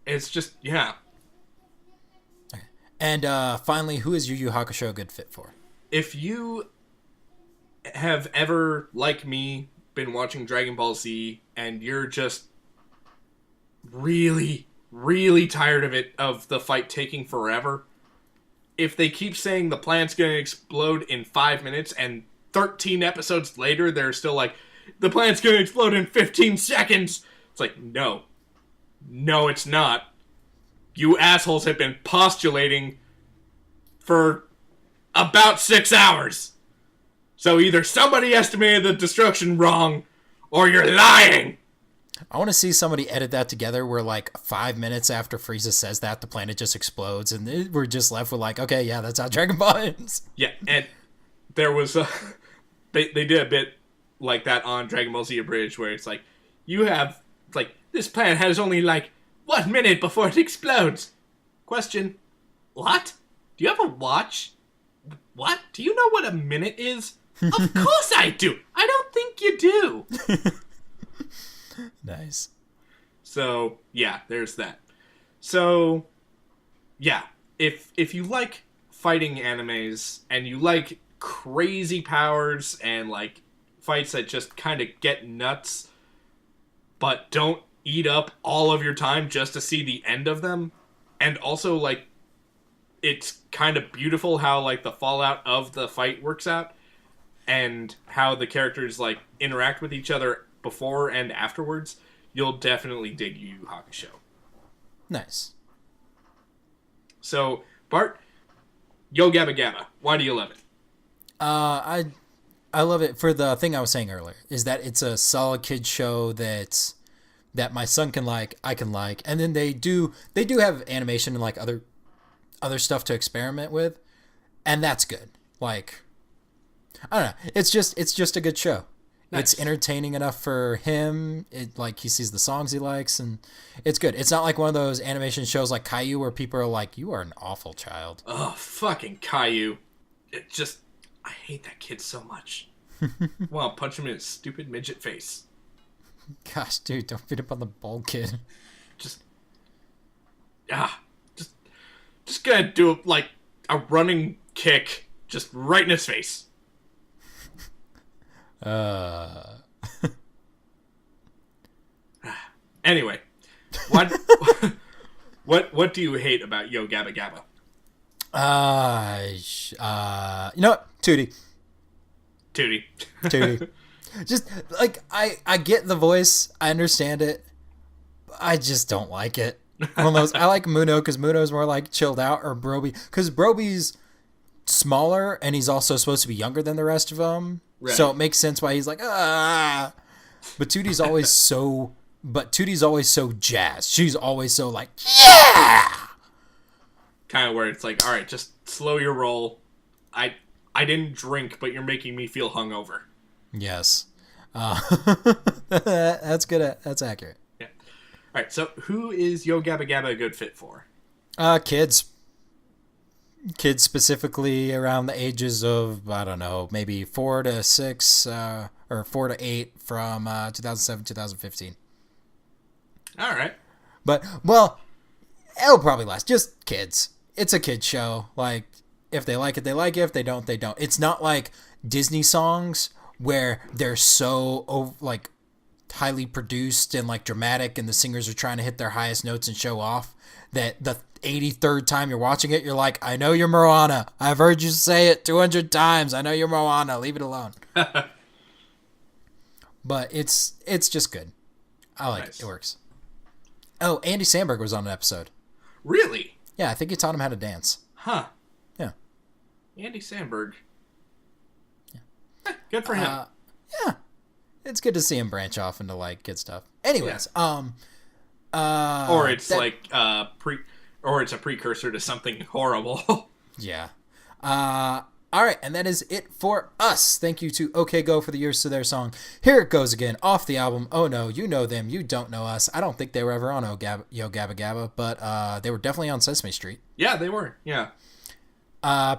It's just, yeah. Okay. And finally, who is Yu Yu Hakusho a good fit for? If you have ever, like me, been watching Dragon Ball Z, and you're just really, really tired of the fight taking forever, if they keep saying the planet's going to explode in 5 minutes, and 13 episodes later they're still like, the planet's going to explode in 15 seconds, it's like, no, it's not. You assholes have been postulating for about 6 hours. So either somebody estimated the destruction wrong, or you're lying. I want to see somebody edit that together where, like, 5 minutes after Frieza says that, the planet just explodes, and we're just left with, like, okay, yeah, that's how Dragon Ball ends. Yeah, and there was they did a bit like that on Dragon Ball Z Abridged, where it's like, you have It's like, this planet has only, 1 minute before it explodes. Question, what? Do you have a watch? What? Do you know what a minute is? Of course I do! I don't think you do! Nice. So, yeah, there's that. So, yeah, if you like fighting animes, and you like crazy powers, and, fights that just kind of get nuts, but don't eat up all of your time just to see the end of them, and also, it's kind of beautiful how, the fallout of the fight works out, and how the characters, interact with each other before and afterwards, you'll definitely dig Yu Yu Hakusho. Nice. So, Bart, Yo Gabba Gabba, why do you love it? I love it for the thing I was saying earlier, is that it's a solid kid show that my son can like, I can like, and then they do have animation and other stuff to experiment with, and that's good. I don't know, it's just a good show. Nice. It's entertaining enough for him. He sees the songs he likes, and it's good. It's not like one of those animation shows like Caillou where people are like, "You are an awful child." Oh, fucking Caillou! I hate that kid so much. Well, punch him in his stupid midget face. Gosh, dude, don't beat up on the bald kid. Just gonna do a running kick, just right in his face. Anyway, what do you hate about Yo Gabba Gabba? You know what? Tootie. Just I get the voice, I understand it. I just don't like it. Almost, I like Muno because Muno's more chilled out, or Broby because Broby's smaller and he's also supposed to be younger than the rest of them. Right. So it makes sense why he's like, ah. But Tootie's always so jazzed. She's always so yeah. Kind of where it's all right, just slow your roll. I didn't drink, but you're making me feel hungover. Yes. That's good. That's accurate. Yeah. All right. So who is Yo Gabba Gabba a good fit for? Kids. Kids specifically around the ages of, I don't know, maybe 4 to 6 or 4 to 8 from 2007, 2015. All right. But, well, it'll probably last. Just kids. It's a kid show. If they like it, they like it. If they don't, they don't. It's not like Disney songs where they're so, highly produced and, dramatic, and the singers are trying to hit their highest notes and show off, that the 83rd time you're watching it, you're like, I know you're Moana. I've heard you say it 200 times. I know you're Moana. Leave it alone. But it's just good. I like it. It works. Oh, Andy Samberg was on an episode. Really? Yeah, I think he taught him how to dance. Huh. Yeah. Andy Samberg. Yeah. Good for him. Yeah. It's good to see him branch off into good stuff. Anyways, yeah. Or it's or it's a precursor to something horrible. Yeah. All right, and that is it for us. Thank you to OK Go for the Years to Their song. Here it goes again, off the album. Oh no, you know them, you don't know us. I don't think they were ever on Yo Gabba Gabba, but they were definitely on Sesame Street. Yeah, they were. Yeah.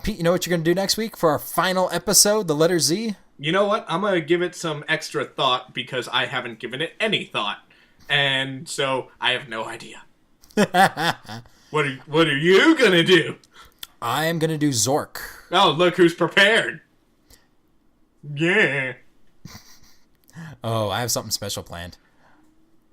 Pete, you know what you're gonna do next week for our final episode, the letter Z? You know what? I'm gonna give it some extra thought because I haven't given it any thought, and so I have no idea. What are you gonna do? I am gonna do Zork. Oh, look who's prepared. Yeah. Oh, I have something special planned.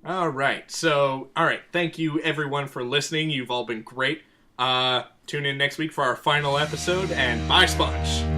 All right. So, thank you everyone for listening. You've all been great. Tune in next week for our final episode, and bye, Sponch.